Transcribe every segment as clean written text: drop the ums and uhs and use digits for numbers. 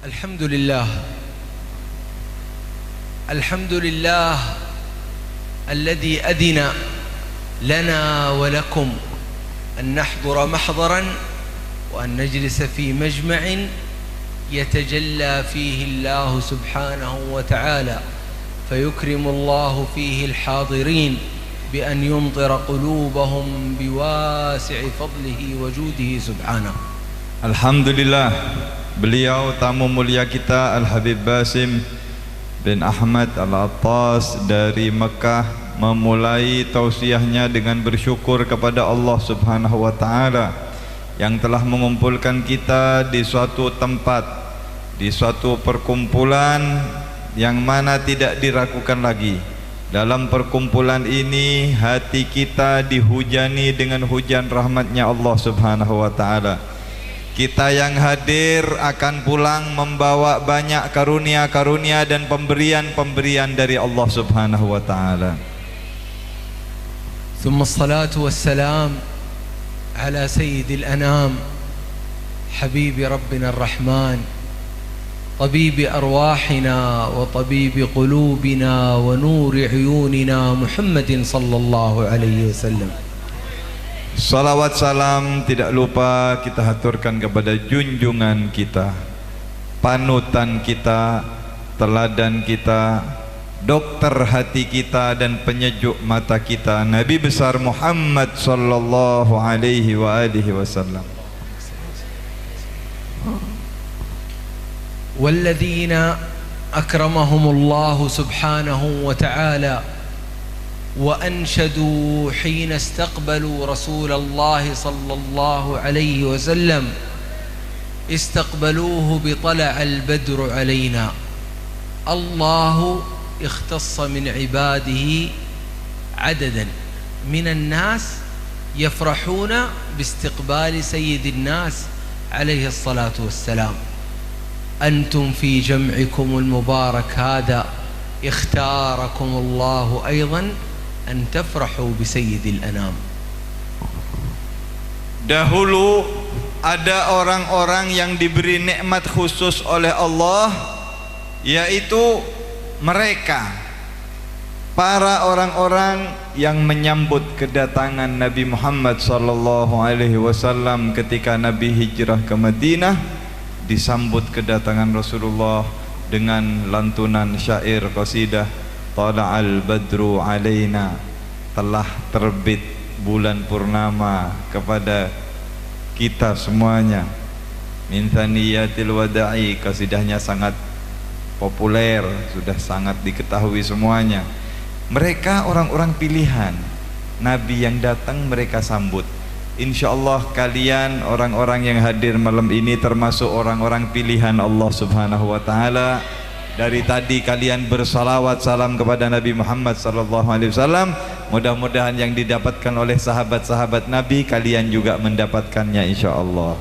الحمد لله الحمد لله الذي أذن لنا ولكم أن نحضر محضرا وأن نجلس في مجمع يتجلى فيه الله سبحانه وتعالى، فيكرم الله فيه الحاضرين بأن يمطر قلوبهم بواسع فضله وجوده سبحانه. Alhamdulillah, beliau tamu mulia kita Al-Habib Basim bin Ahmad Al-Attas dari Mekah memulai tausiahnya dengan bersyukur kepada Allah Subhanahu wa taala yang telah mengumpulkan kita di suatu tempat, di suatu perkumpulan yang mana tidak diragukan lagi. Dalam perkumpulan ini hati kita dihujani dengan hujan rahmatnya Allah Subhanahu wa taala. Kita yang hadir akan pulang membawa banyak karunia-karunia dan pemberian-pemberian dari Allah Subhanahu wa taala. ثم الصلاة والسلام على سيد الأنام حبيب ربنا الرحمن طبيب أرواحنا وطبيب قلوبنا ونور عيوننا محمد صلى الله عليه وسلم. Salawat salam tidak lupa kita haturkan kepada junjungan kita, panutan kita, teladan kita, dokter hati kita dan penyejuk mata kita, Nabi besar Muhammad sallallahu alaihi wa alihi wasallam. والذين أكرمهم الله سبحانه وتعالى وأنشدوا حين استقبلوا رسول الله صلى الله عليه وسلم استقبلوه بطلع البدر علينا. الله اختص من عباده عددا من الناس يفرحون باستقبال سيد الناس عليه الصلاة والسلام. أنتم في جمعكم المبارك هذا اختاركم الله أيضا أن تفرحوا بسيد الأنام. Dahulu ada orang-orang yang diberi nikmat khusus oleh Allah, yaitu mereka para orang-orang yang menyambut kedatangan Nabi Muhammad sallallahu alaihi wasallam ketika Nabi hijrah ke Madinah, disambut kedatangan Rasulullah dengan lantunan syair qasidah, tala'al badru alaina, telah terbit bulan purnama kepada kita semuanya. Min thaniyatil wada'i, qasidahnya sangat populer, sudah sangat diketahui semuanya. Mereka orang-orang pilihan, Nabi yang datang mereka sambut. Insyaallah kalian orang-orang yang hadir malam ini termasuk orang-orang pilihan Allah Subhanahu wa taala. Dari tadi kalian bersalawat salam kepada Nabi Muhammad sallallahu alaihi wasallam. Mudah-mudahan yang didapatkan oleh sahabat-sahabat Nabi kalian juga mendapatkannya insyaallah.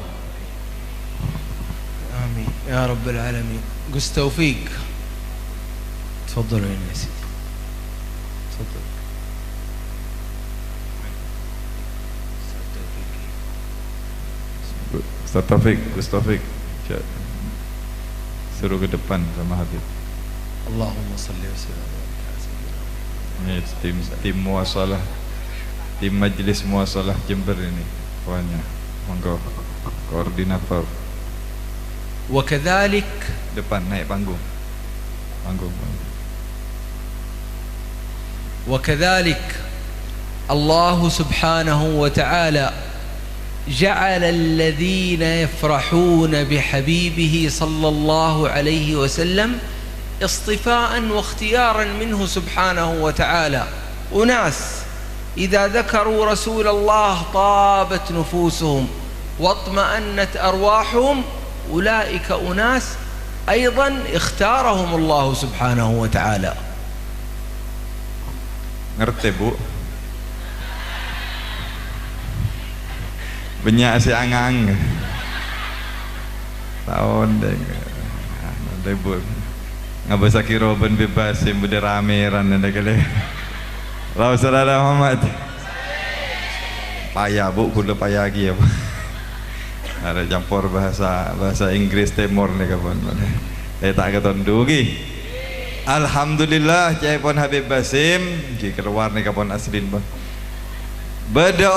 Amin ya rabbal alamin. Gus Taufiq, تفضلوا يا سيدي. تفضل. Ustaz Taufik, Gus Taufik, suruh ke depan sama Habib. Allahumma salli wa sallim ala sayyidina. Ini tim muasalah, tim majlis muasalah Jember ini, kawannya. Monggo, koordinator. وكذلك Depan naik panggung. Panggung. وكذلك الله سبحانه وتعالى جعل الذين يفرحون بحبيبه صلى الله عليه وسلم اصطفاء واختيارا منه سبحانه وتعالى. أناس إذا ذكروا رسول الله طابت نفوسهم واطمأنت أرواحهم، أولئك أناس أيضا اختارهم الله سبحانه وتعالى. Ngerti Bu? Banyak si angang. Tahun deh. Nanti Bu. Nggak bisa kira ben bebas yang bude rameran ada kali. Rasulullah Muhammad. Payah Bu, kudu payah lagi ya Bu. Ada campur bahasa Inggris Timur nih kapan. Saya tak ketondu lagi. Alhamdulillah cai pon Habib Basim ki keluar nih kapan aslin pun. Beda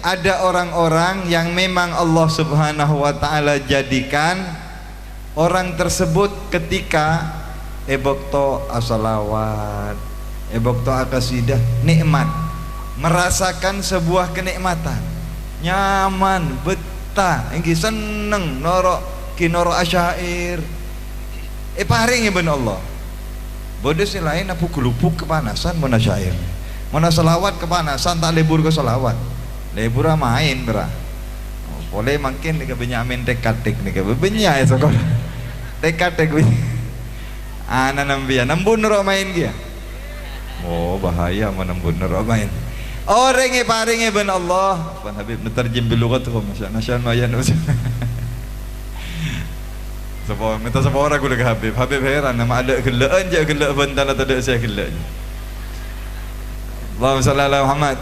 ada orang-orang yang memang Allah Subhanahu wa taala jadikan orang tersebut ketika ebokto asalawat, ebokto akasidah nikmat, merasakan sebuah kenikmatan, nyaman, betah, engki seneng noro kinoro asyair. Paring ibn Allah. Bodoh si lain apa gelupuk kepanasan mana syair. Mana selawat kepanasan tak lebur ke selawat. Lebur main bra. Boleh makin nih Benyamin tekatek nih benya ya sekolah. Tekatek wi. Ana nambia nambun nero main dia. Oh bahaya menembun nero main. Orang yang paring ibn Allah. Pan Habib menerjem bilugatuhum masya mayan. Sebab minta sama orang aku dekat Habib heran nama ada gelaan je gelak bentar atau ada saya gelak. Allahumma shalli ala Muhammad.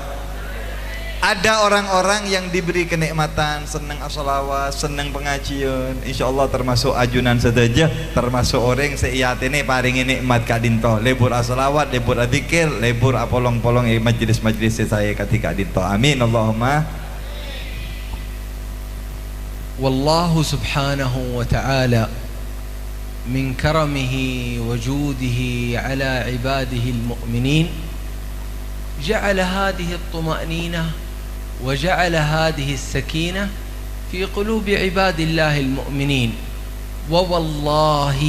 Ada orang-orang yang diberi kenikmatan, senang as-salawat, senang pengajian, insyaallah termasuk ajunan saja, termasuk orang seiat ini paringi nikmat kak dinto, lebur as-salawat, lebur adzikir, lebur apolong-polong majlis-majlis saya ketika dinto. Amin Allahumma. والله سبحانه وتعالى من كرمه وجوده على عباده المؤمنين جعل هذه الطمأنينة وجعل هذه السكينة في قلوب عباد الله المؤمنين. ووالله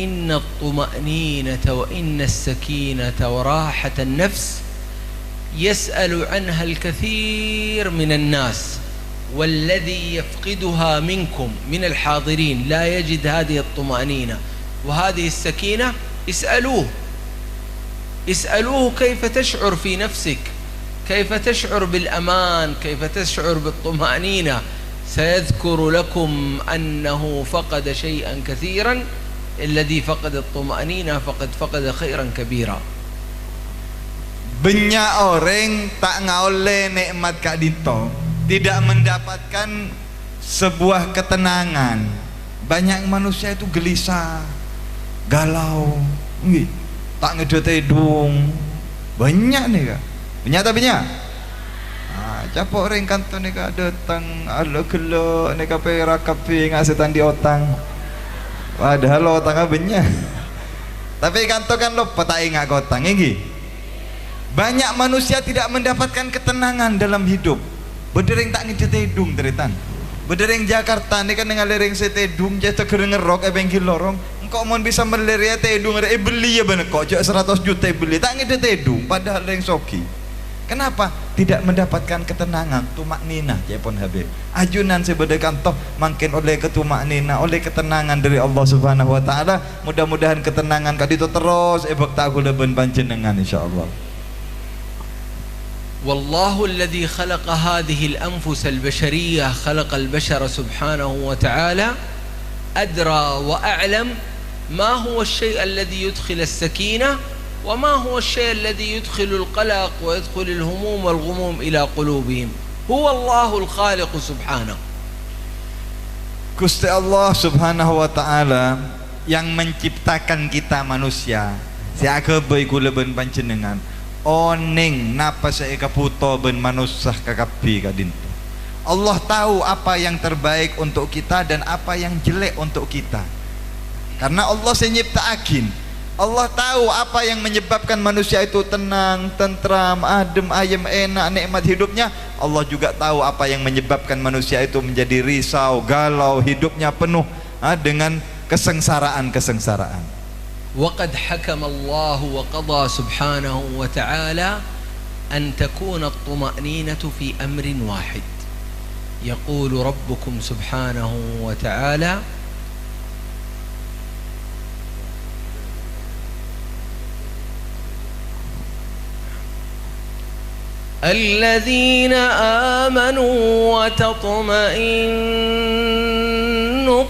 إن الطمأنينة وإن السكينة وراحة النفس يسأل عنها الكثير من الناس، والذي يفقدها منكم من الحاضرين لا يجد هذه الطمأنينة وهذه السكينة اسألوه كيف تشعر في نفسك، كيف تشعر بالأمان، كيف تشعر بالطمأنينة. سيذكر لكم أنه فقد شيئا كثيرا، الذي فقد الطمأنينة فقد فقد خيرا كبيرا. Banyak orang tak ngoleh nikmat kak dito, tidak mendapatkan sebuah ketenangan. Banyak manusia itu gelisah, galau, tak ngedot hidung. Banyak nih kak, banyak tak banyak. Capok orang kantor nih kak datang, ala gelo nih kak perakapi ngasitan di otang. Padahal otangnya banyak. Tapi kantor kan lo petai ngak otang, ini. Banyak manusia tidak mendapatkan ketenangan dalam hidup. Bedereng tak ngedot hidung teritan. Bedereng Jakarta ni kan dengan lereng setedung jatuh kerengerok bengkil lorong. Engkau mau bisa meleria tedung beli ya bener kok 100 juta beli tak ngedot hidung padahal lereng soki. Kenapa? Tidak mendapatkan ketenangan, tumakninah Japon Habib. Ajunan sebedekan toh makin oleh ketumakninah, oleh ketenangan dari Allah Subhanahu wa taala. Mudah-mudahan ketenangan kadito terus ebek tak leben panjenengan insyaallah. والله الذي خلق هذه الأنفس البشرية، خلق البشر سبحانه وتعالى، أدرى وأعلم ما هو الشيء الذي يدخل السكينة وما هو الشيء الذي يدخل القلق ويدخل الهموم والغموم إلى قلوبهم. هو الله الخالق سبحانه. Gusti Allah Subhanahu wa taala yang menciptakan kita manusia. Siaga bae kula ben panjenengan. Oning napa saya kaputo ben manusia kakapi kadinto. Allah tahu apa yang terbaik untuk kita dan apa yang jelek untuk kita. Karena Allah nyiptaakin. Allah tahu apa yang menyebabkan manusia itu tenang, tentram, adem, ayem, enak, nikmat hidupnya. Allah juga tahu apa yang menyebabkan manusia itu menjadi risau, galau, hidupnya penuh dengan kesengsaraan-kesengsaraan. وقد حكم الله وقضى سبحانه وتعالى أن تكون الطمأنينة في أمر واحد. يقول ربكم سبحانه وتعالى: الذين آمنوا وتطمئن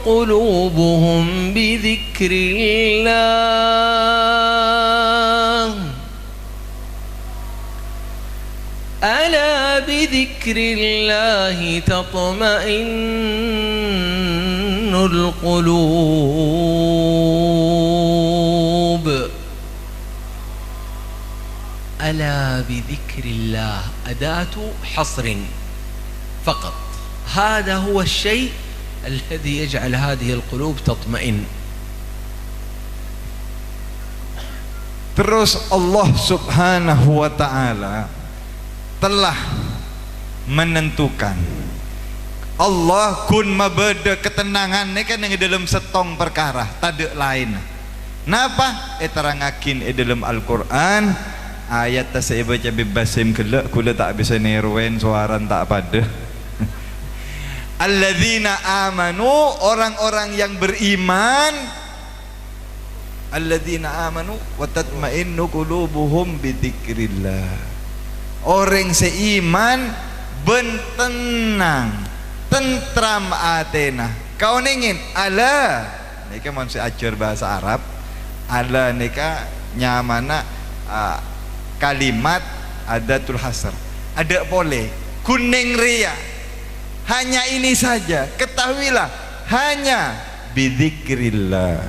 قلوبهم بذكر الله ألا بذكر الله تطمئن القلوب. ألا بذكر الله أداة حصر فقط، هذا هو الشيء الذي يجعل هذه القلوب تطمئن. Terus Allah subhanahu wa ta'ala telah menentukan, Allah kun mabeda ketenangan ni kan yang dalam setong perkara tak ada lain. Napa? Terangakin dalam Al-Quran ayat tak saya baca bebasim kelak kula tak bisa nerwen suaran tak pada. Alladzina amanu, orang-orang yang beriman. Alladzina amanu wa tatma'innu qulubuhum bidzikrillah. Orang seiman bentenang, tentram atena. Kau ningin ala nika mun ajar bahasa Arab. Ala nika nyamana kalimat adatul hasr. Ada boleh kuning ria. Hanya ini saja, ketahuilah hanya bidzikrillah.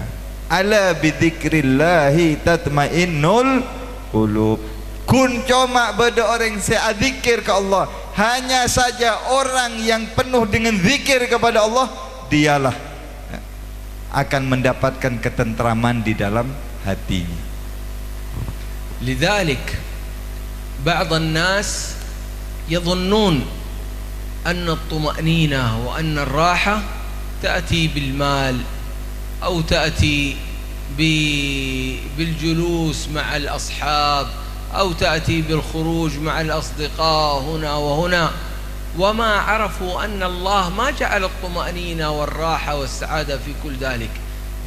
Ala bidzikrillahi tatmainnul qulub. Kun cuma beda orang seadzikir ke Allah, hanya saja orang yang penuh dengan zikir kepada Allah, dialah akan mendapatkan ketentraman di dalam hatinya. لذلك بعض الناس يظنون أن الطمأنينة وأن الراحة تأتي بالمال أو تأتي بالجلوس مع الأصحاب أو تأتي بالخروج مع الأصدقاء هنا وهنا، وما عرفوا أن الله ما جعل الطمأنينة والراحة والسعادة في كل ذلك،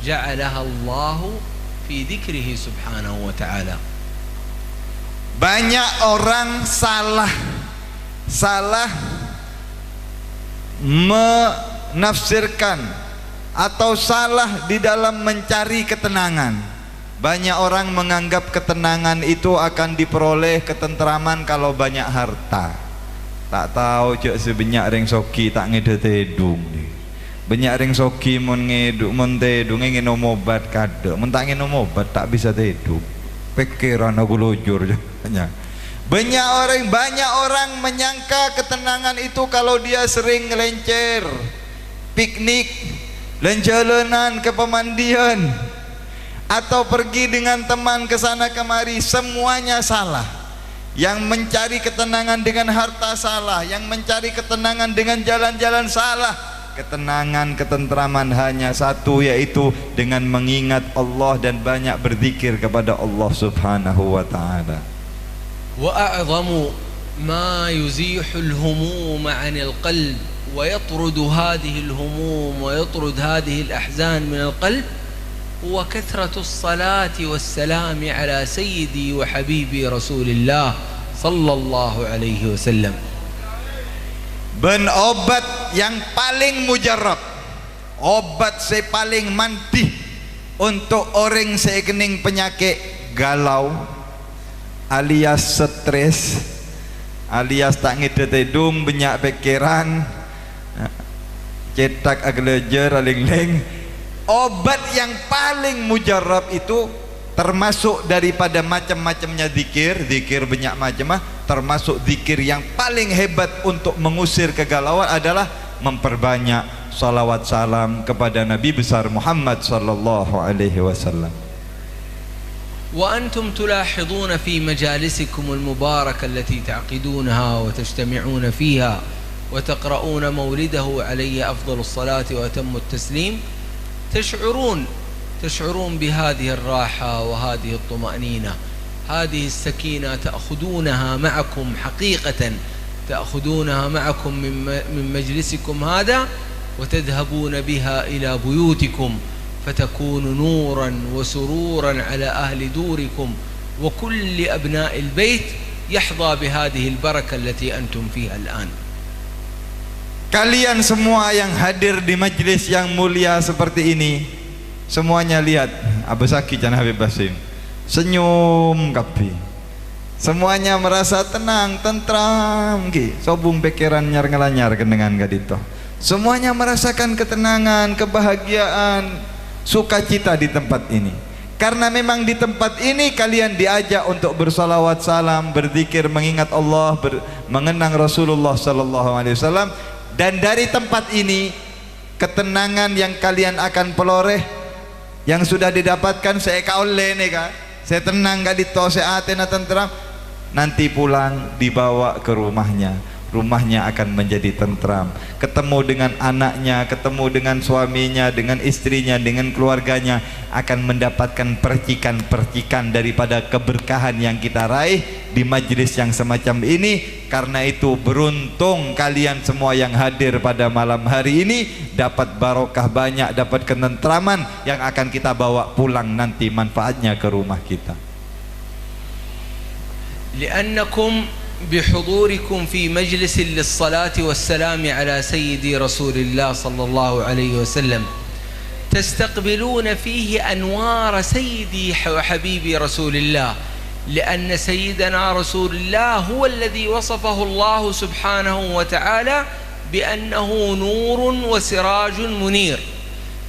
جعلها الله في ذكره سبحانه وتعالى. Banyak orang salah menafsirkan atau salah di dalam mencari ketenangan. Banyak orang menganggap ketenangan itu akan diperoleh ketentraman kalau banyak harta. Tak tahu cek sebanyak ring soki tak ngede tedung. Banyak ring soki mon ngeduk mon tedung ingin obat kado. Mun tak ingin obat tak bisa tedung. Pikiran aku lujur banyak. Banyak orang menyangka ketenangan itu kalau dia sering ngelencer, piknik, lenjalanan ke pemandian, atau pergi dengan teman ke sana kemari. Semuanya salah. Yang mencari ketenangan dengan harta salah, yang mencari ketenangan dengan jalan-jalan salah. Ketenangan, ketentraman hanya satu, yaitu dengan mengingat Allah dan banyak berzikir kepada Allah subhanahu wa ta'ala. Wa a'zamu ma yuzihul humum 'anil qalb ويطرد هذه الهموم ويطرد هذه الأحزان من القلب هو كثرة الصلاة والسلام على سيدي وحبيبي رسول الله صلى الله عليه وسلم. Ben obat yang paling mujarab, obat yang paling mantih untuk orang sekening penyakit galau alias stres alias tak ngedetedung banyak pikiran cetak aglejer aling-ling. Obat yang paling mujarab itu termasuk daripada macam-macamnya zikir banyak macam, termasuk zikir yang paling hebat untuk mengusir kegalauan adalah memperbanyak salawat salam kepada Nabi besar Muhammad sallallahu alaihi wasallam. وأنتم تلاحظون في مجالسكم المباركة التي تعقدونها وتجتمعون فيها وتقرؤون مولده عليه أفضل الصلاة وأتم التسليم، تشعرون بهذه الراحة وهذه الطمأنينة، هذه السكينة تأخذونها معكم حقيقة، تأخذونها معكم من مجلسكم هذا وتذهبون بها إلى بيوتكم فتكون نورا وسرورا على أهل دوركم، وكل أبناء البيت يحظى بهذه البركة التي أنتم فيها الآن. Kalian semua yang hadir di majlis yang mulia seperti ini, semuanya lihat Abu Saki dan Habib Basim senyum kapi. Semuanya merasa tenang, tentram, sobung pikiran nyar ngelanyar dengan gadito. Semuanya merasakan ketenangan, kebahagiaan, sukacita di tempat ini. Karena memang di tempat ini kalian diajak untuk bersalawat salam, berzikir, mengingat Allah, mengenang Rasulullah sallallahu alaihi wasallam. Dan dari tempat ini ketenangan yang kalian akan peroleh, yang sudah didapatkan saya kaole nih kak, saya tenang gadito, saya atena tentram. Nanti pulang dibawa ke rumahnya, rumahnya akan menjadi tentram, ketemu dengan anaknya, ketemu dengan suaminya, dengan istrinya, dengan keluarganya, akan mendapatkan percikan-percikan daripada keberkahan yang kita raih di majlis yang semacam ini. Karena itu beruntung kalian semua yang hadir pada malam hari ini, dapat barokah banyak, dapat ketentraman yang akan kita bawa pulang nanti manfaatnya ke rumah kita. لأنكم بحضوركم في مجلس للصلاة والسلام على سيدي رسول الله صلى الله عليه وسلم تستقبلون فيه أنوار سيدي وحبيبي رسول الله، لأن سيدنا رسول الله هو الذي وصفه الله سبحانه وتعالى بأنه نور وسراج منير.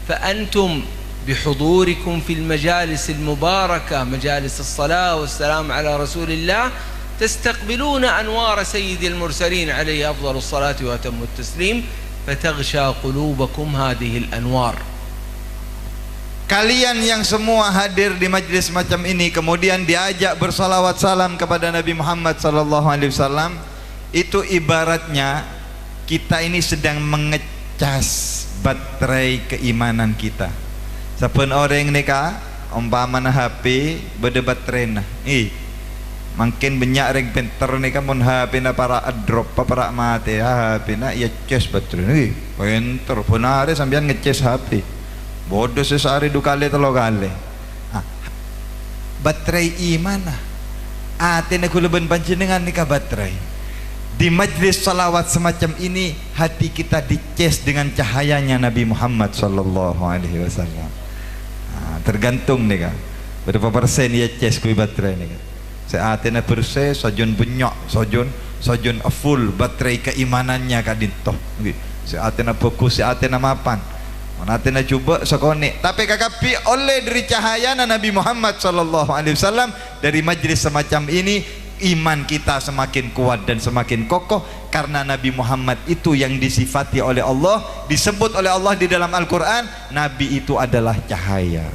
فأنتم بحضوركم في المجالس المباركة، مجالس الصلاة والسلام على رسول الله، تستقبلون أنوار سيد المرسلين عليه أفضل الصلاة وأتم التسليم، فتغشى قلوبكم هذه الأنوار. Kalian yang semua hadir di majlis macam ini kemudian diajak bersalawat salam kepada Nabi Muhammad sallallahu alaihi wasallam, itu ibaratnya kita ini sedang mengecas baterai keimanan kita. Saben orang ni ka umpamana HP berdebat tren makin banyak orang pinter ni ka mun HP na para drop para mati HP na ya cas baterai pinter punare sambian ngecas HP bodoh sesari 2 kali 3 kali baterai imana ate na kulaban panjenengan ni ka baterai. Di majlis salawat semacam ini hati kita dicas dengan cahayanya Nabi Muhammad sallallahu alaihi wasallam. Tergantung nih kan berapa persen ya cas kui baterai nih kan. Saya atena bersih sojon benyok sojon full baterai keimanannya kadintoh. Saya atena fokus, saya atena mapan. Mana atena coba sekonek. Tapi kakapi oleh dari cahaya Nabi Muhammad sallallahu alaihi wasallam dari majlis semacam ini, iman kita semakin kuat dan semakin kokoh karena Nabi Muhammad itu yang disifati oleh Allah, disebut oleh Allah di dalam Al-Quran, Nabi itu adalah cahaya.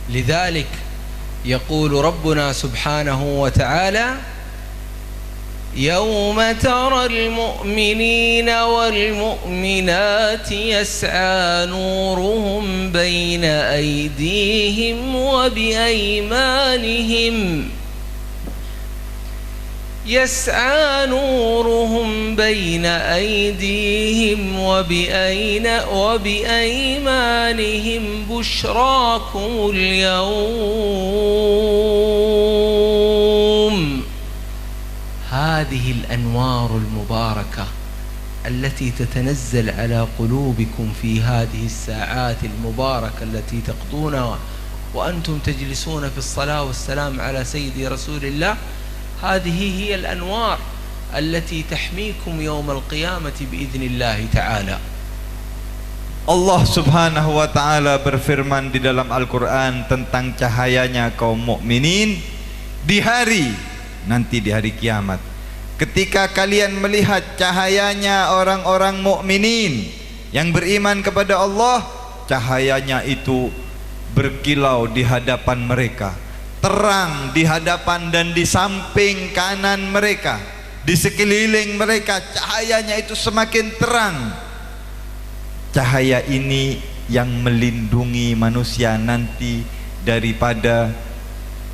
لذلك يقول ربنا سبحانه وتعالى يوم ترى المؤمنين والمؤمنات يسعى نورهم بين أيديهم وبأيمانهم يسعى نورهم بين أيديهم وبأيمانهم بشراكم اليوم. هذه الأنوار المباركة التي تتنزل على قلوبكم في هذه الساعات المباركة التي تقضونها وأنتم تجلسون في الصلاة والسلام على سيدي رسول الله، هذه هي الأنوار التي تحميكم يوم القيامة بإذن الله تعالى. Allah subhanahu wa ta'ala berfirman di dalam Al-Quran tentang cahayanya kaum mukminin di hari nanti, di hari kiamat, ketika kalian melihat cahayanya orang-orang mukminin yang beriman kepada Allah, cahayanya itu berkilau di hadapan mereka, terang di hadapan dan di samping kanan mereka, di sekeliling mereka, cahayanya itu semakin terang. Cahaya ini yang melindungi manusia nanti daripada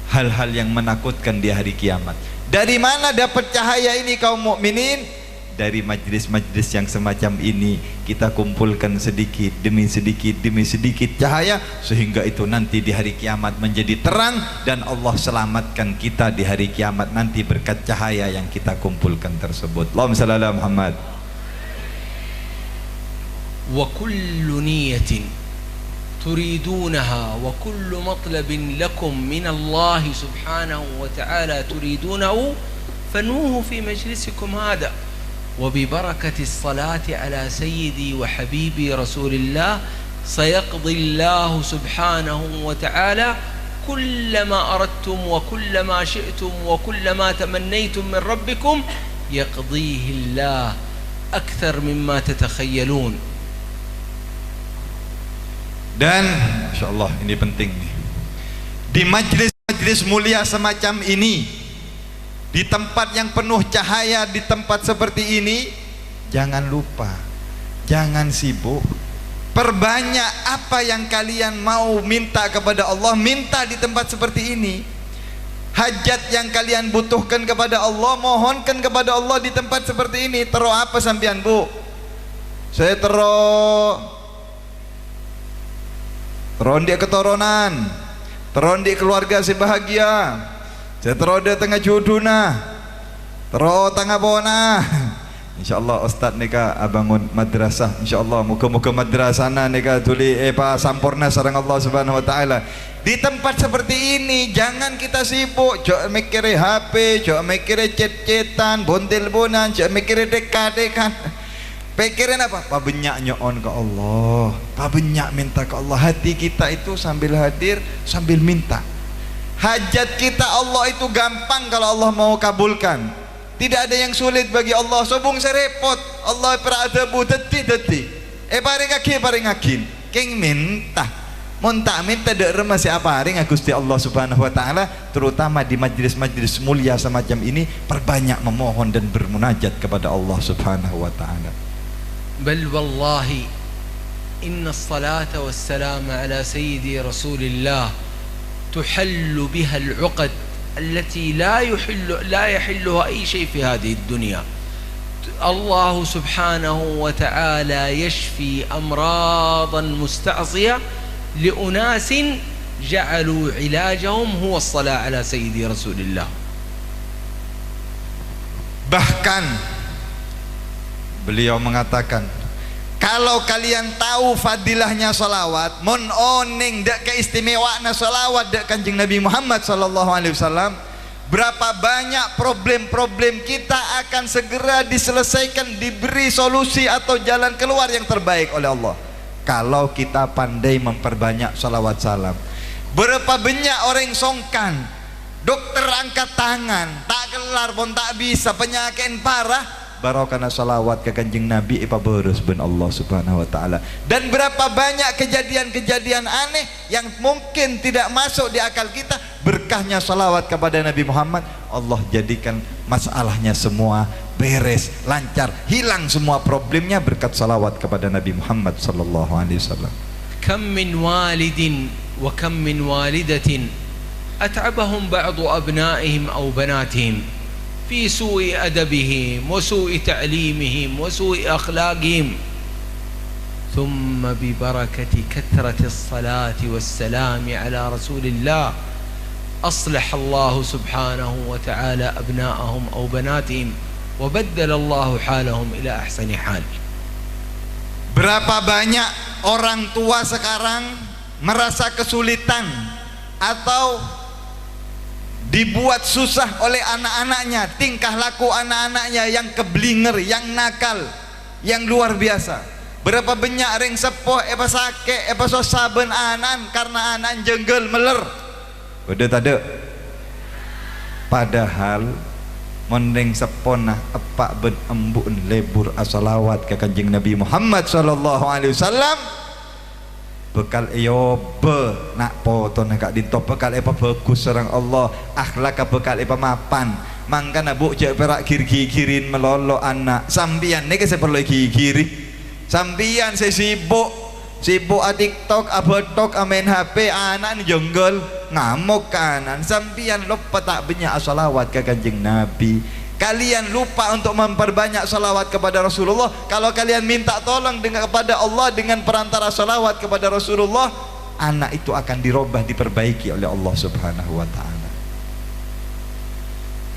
hal-hal yang menakutkan di hari kiamat. Dari mana dapat cahaya ini kaum mukminin? Dari majlis-majlis yang semacam ini kita kumpulkan sedikit demi sedikit cahaya, sehingga itu nanti di hari kiamat menjadi terang dan Allah selamatkan kita di hari kiamat nanti berkat cahaya yang kita kumpulkan tersebut. Allahumma shalli ala Muhammad. وكل نية تريدونها وكل مطلب لكم من الله سبحانه وتعالى تريدونه فنوه في مجلسكم هذا. وببركة الصلاة على سيدي وحبيبي رسول الله سيقضي الله سبحانه وتعالى كل ما أردتم وكل ما شئتم وكل ما تمنيتم من ربكم يقضيه الله أكثر مما تتخيلون. Dan insyaallah ini penting nih, di majlis-majlis mulia semacam ini, di tempat yang penuh cahaya, di tempat seperti ini, jangan lupa, jangan sibuk, perbanyak apa yang kalian mau minta kepada Allah, minta di tempat seperti ini. Hajat yang kalian butuhkan kepada Allah, mohonkan kepada Allah di tempat seperti ini. Tero apa sampean, Bu? Saya tero dia keturunan, teron dia keluarga si bahagia, saya tero dia tengah juduna, tero tengah bona. InsyaAllah Ustaz nika abangun madrasah, InsyaAllah muka-muka madrasana nika tuli sampurna sareng Allah Subhanahu Wa Taala. Di tempat seperti ini jangan kita sibuk, jok mikir HP, jok mikir cet-cetan, bontel-bonan, jok mikir dekat-dekat. Pikirin apa? Pabenyak nyoon ke Allah, pabenyak minta ke Allah. Hati kita itu sambil hadir, sambil minta. Hajat kita Allah itu gampang kalau Allah mau kabulkan. Tidak ada yang sulit bagi Allah. Sobung serepot. Allah peradabu deti. Paring akin. King minta. Montak minta dek remah siapa hari Gusti Allah Subhanahu Wa Taala, terutama di majlis-majlis mulia semacam ini, perbanyak memohon dan bermunajat kepada Allah Subhanahu Wa Taala. بل والله إن الصلاة والسلام على سيدي رسول الله تحل بها العقد التي لا يحلها أي شيء في هذه الدنيا. الله سبحانه وتعالى يشفي أمراضا مستعصية لأناس جعلوا علاجهم هو الصلاة على سيدي رسول الله. Bahkan beliau mengatakan, kalau kalian tahu fadilahnya salawat, mon oning dak keistimewaan salawat dak Kanjeng Nabi Muhammad sallallahu alaihi wasallam, berapa banyak problem-problem kita akan segera diselesaikan, diberi solusi atau jalan keluar yang terbaik oleh Allah kalau kita pandai memperbanyak salawat salam. Berapa banyak orang songkan, dokter angkat tangan, tak kelar pun tak bisa, penyakit parah, baru karena salawat ke Kanjeng Nabi beres ben Allah Subhanahu Wa Taala. Dan berapa banyak kejadian-kejadian aneh yang mungkin tidak masuk di akal kita, berkahnya salawat kepada Nabi Muhammad, Allah jadikan masalahnya semua beres, lancar, hilang semua problemnya berkat salawat kepada Nabi Muhammad sallallahu alaihi wasallam. Kam min walidin wa kam min walidatin at'abahum ba'du abna'ihim aw banatihim في سوء أدبهم وسوء تعليمهم وسوء أخلاقهم ثم ببركة كثرة الصلاة والسلام على رسول الله أصلح الله سبحانه وتعالى أبناءهم أو بناتهم وبدل الله حالهم إلى أحسن حال. Berapa banyak orang tua sekarang merasa kesulitan atau dibuat susah oleh anak-anaknya, tingkah laku anak-anaknya yang keblinger, yang nakal, yang luar biasa. Berapa banyak ring sepoh sakit saben anan karena anan jenggel meler. Udah tade. Padahal mending sepona epak ben embun lebur asalawat ke Kanjeng Nabi Muhammad sallallahu alaihi wasallam. Bekal be nak poto nak ditop bekal apa bagus sareng Allah, akhlak bekal apa mapan. Mangkana bu cek perak kiri-kirin melolo anak sambian nek saya perlu kiri. Sambian saya sibuk TikTok, abotok, main HP, anak ni jonggol ngamuk kanan. Sambian lupa tak banyak salawat ke Kanjeng Nabi. Kalian lupa untuk memperbanyak salawat kepada Rasulullah. Kalau kalian minta tolong kepada Allah dengan perantara salawat kepada Rasulullah, anak itu akan dirubah, diperbaiki oleh Allah Subhanahu Wa Taala.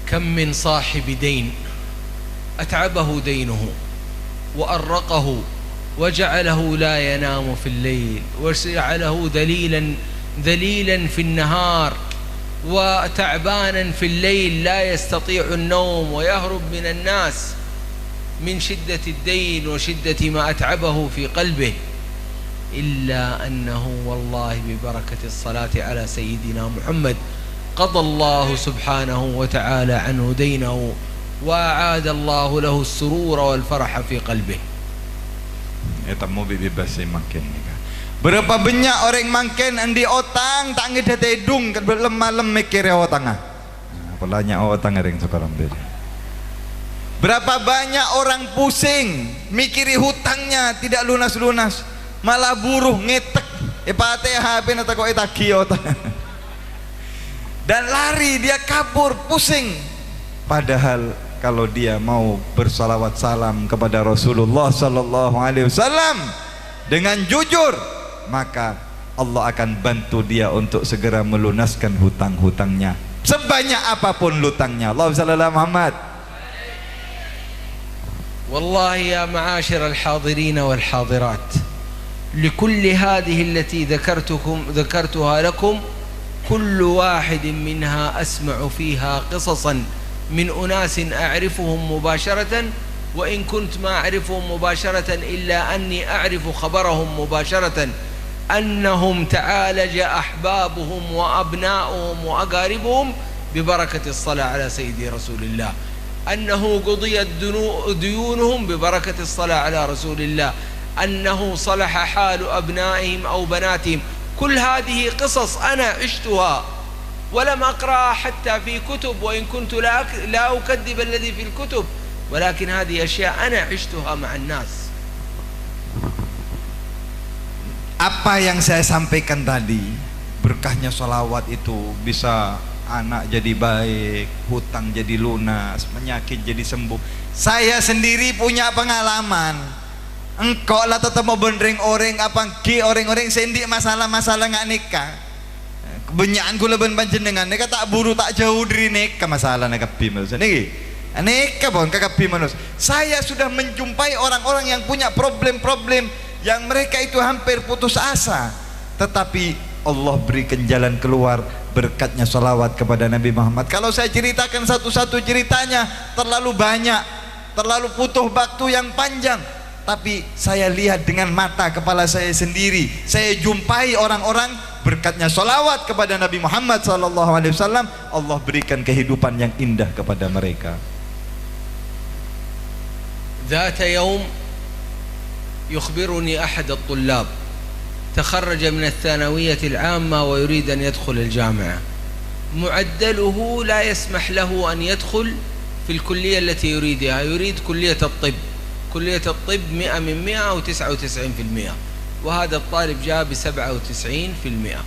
Kam min sahibi dain at'abahu dainuhu wa arraqahu وجعله لا ينام في الليل، وجعله ذليلا في النهار، وتعبانا في الليل لا يستطيع النوم، ويهرب من الناس من شدة الدين وشدة ما أتعبه في قلبه، إلا أنه والله ببركة الصلاة على سيدنا محمد قضى الله سبحانه وتعالى عنه دينه، وأعاد الله له السرور والفرح في قلبه. Eta mau bebas makin nih. Berapa banyak orang makin andi otang tak ngeda tedung lemah mikir otang apalanya otang ring sekarang beda. Berapa banyak orang pusing mikiri hutangnya tidak lunas-lunas, malah buruh ngetek ipate HP nata kok itagi otang. Dan lari dia kabur pusing, padahal kalau dia mau bersalawat salam kepada Rasulullah sallallahu alaihi wasallam dengan jujur, maka Allah akan bantu dia untuk segera melunaskan hutang-hutangnya sebanyak apapun hutangnya. Allahumma shalli ala Muhammad. Wallahi ya ma'ashir al-hadirin wal-hadirat, لكل هذه التي ذكرتها لكم كل واحد منها أسمع فيها قصصا من أناس أعرفهم مباشرة، وإن كنت ما أعرفهم مباشرة إلا أني أعرف خبرهم مباشرة، أنهم تعالج أحبابهم وأبناؤهم وأقاربهم ببركة الصلاة على سيدي رسول الله، أنه قضيت ديونهم ببركة الصلاة على رسول الله، أنه صلح حال أبنائهم أو بناتهم. كل هذه قصص أنا عشتها ولم أقرأ حتى في كتب، وإن كنت لا أكذب الذي في الكتب، ولكن هذه أشياء أنا عشتها مع الناس. Apa yang saya sampaikan tadi, berkahnya sholawat itu bisa anak jadi baik, hutang jadi lunas, penyakit jadi sembuh. Saya sendiri punya pengalaman. Engkau lah tetap mau bendering orang apa ki orang-orang sendi masalah-masalah nggak nikah. Kebanyakan gula panjenengan nikah tak buru tak jauh dari nikah masalah nikah bimus. Nikah bon kakak bimus. Saya sudah menjumpai orang-orang yang punya problem-problem yang mereka itu hampir putus asa, tetapi Allah berikan jalan keluar berkatnya sholawat kepada Nabi Muhammad. Kalau saya ceritakan satu-satu ceritanya terlalu banyak, terlalu butuh waktu yang panjang. Tapi saya lihat dengan mata kepala saya sendiri, saya jumpai orang-orang berkatnya sholawat kepada Nabi Muhammad SAW, Allah berikan kehidupan yang indah kepada mereka. ذات يوم يخبرني أحد الطلاب تخرج من الثانوية العامة ويريد أن يدخل الجامعة، معدله لا يسمح له أن يدخل في الكلية التي يريدها، يريد كلية الطب، كلية الطب 100 من 100 أو 99%، وهذا الطالب جاء ب97%.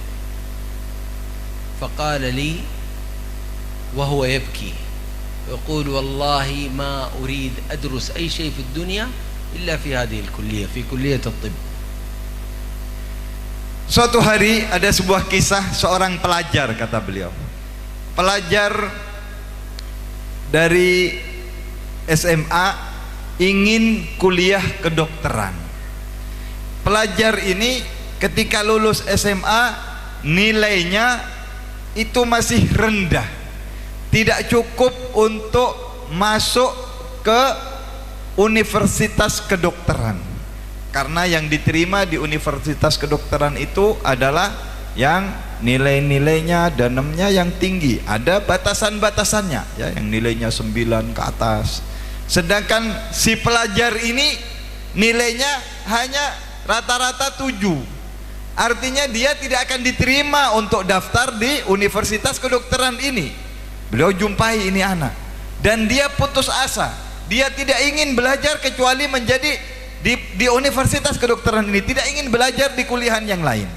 فقال لي وهو يبكي يقول والله ما أريد أدرس أي شيء في الدنيا إلا في هذه الكلية، في كلية الطب. Suatu hari ada sebuah kisah seorang pelajar, kata beliau, pelajar dari SMA ingin kuliah kedokteran. Pelajar ini ketika lulus SMA nilainya itu masih rendah, tidak cukup untuk masuk ke universitas kedokteran, karena yang diterima di universitas kedokteran itu adalah yang nilai-nilainya danemnya yang tinggi, ada batasan-batasannya ya, yang nilainya 9 ke atas. Sedangkan si pelajar ini nilainya hanya rata-rata 7, artinya dia tidak akan diterima untuk daftar di universitas kedokteran ini. Beliau jumpai ini anak dan dia putus asa, dia tidak ingin belajar kecuali menjadi di universitas kedokteran ini, tidak ingin belajar di kuliahan yang lain.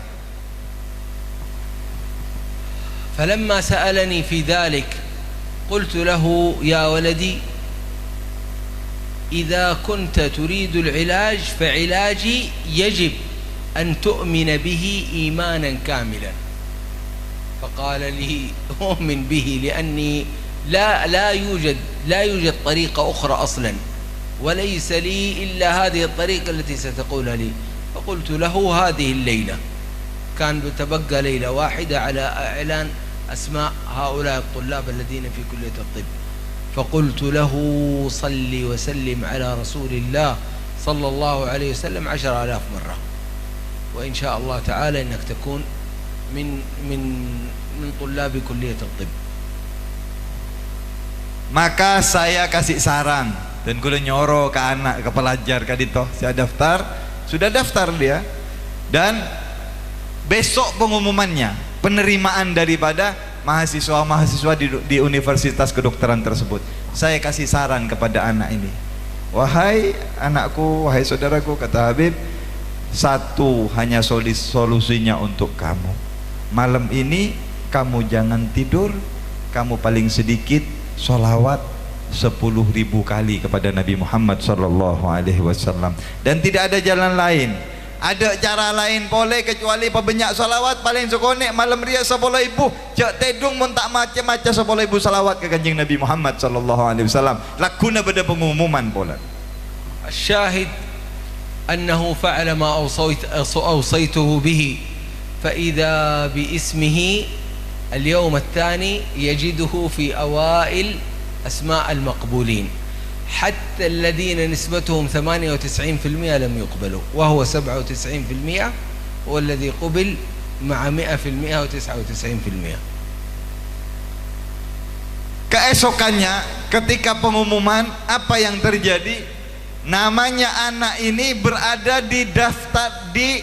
فلما سألني في ذلك قلت له يا ولدي إذا كنت تريد العلاج فعلاجي يجب أن تؤمن به إيمانا كاملا. فقال لي أؤمن به لأني لا يوجد طريقة أخرى أصلا، وليس لي إلا هذه الطريقة التي ستقولها لي. فقلت له هذه الليلة، كان بتبقى ليلة واحدة على إعلان أسماء هؤلاء الطلاب الذين في كلية الطب. فقلت له صل وسلم على رسول الله صلى الله عليه وسلم 10,000 مرة، وإن شاء الله تعالى إنك تكون من طلاب كلية الطب. Maka saya kasih saran dan gue nyoro ke anak, ke pelajar kadito, saya daftar, sudah daftar dia, dan besok pengumumannya penerimaan daripada mahasiswa-mahasiswa di universitas kedokteran tersebut. Saya kasih saran kepada anak ini, wahai anakku, wahai saudaraku, kata Habib, satu hanya solusinya untuk kamu. Malam ini kamu jangan tidur, kamu paling sedikit sholawat 10.000 kali kepada Nabi Muhammad sallallahu alaihi wasallam, dan tidak ada jalan lain, ada cara lain boleh kecuali pebanyak sholawat. Paling sekonek malam ria 10.000, cak tedung pun tak macam-macam 10.000 sholawat ke kanjeng Nabi Muhammad sallallahu alaihi wasallam. Lakuna pada pengumuman pula. الشاهد أنه فعل ما أوصيته به، فإذا باسمه اليوم الثاني يجده في أوائل أسماء المقبولين، حتى الذين نسبتهم 98% لم يقبلوا، وهو 97% هو الذي قبل مع 100% و99%. Keesokannya ketika pengumuman, apa yang terjadi? Namanya anak ini berada di daftar di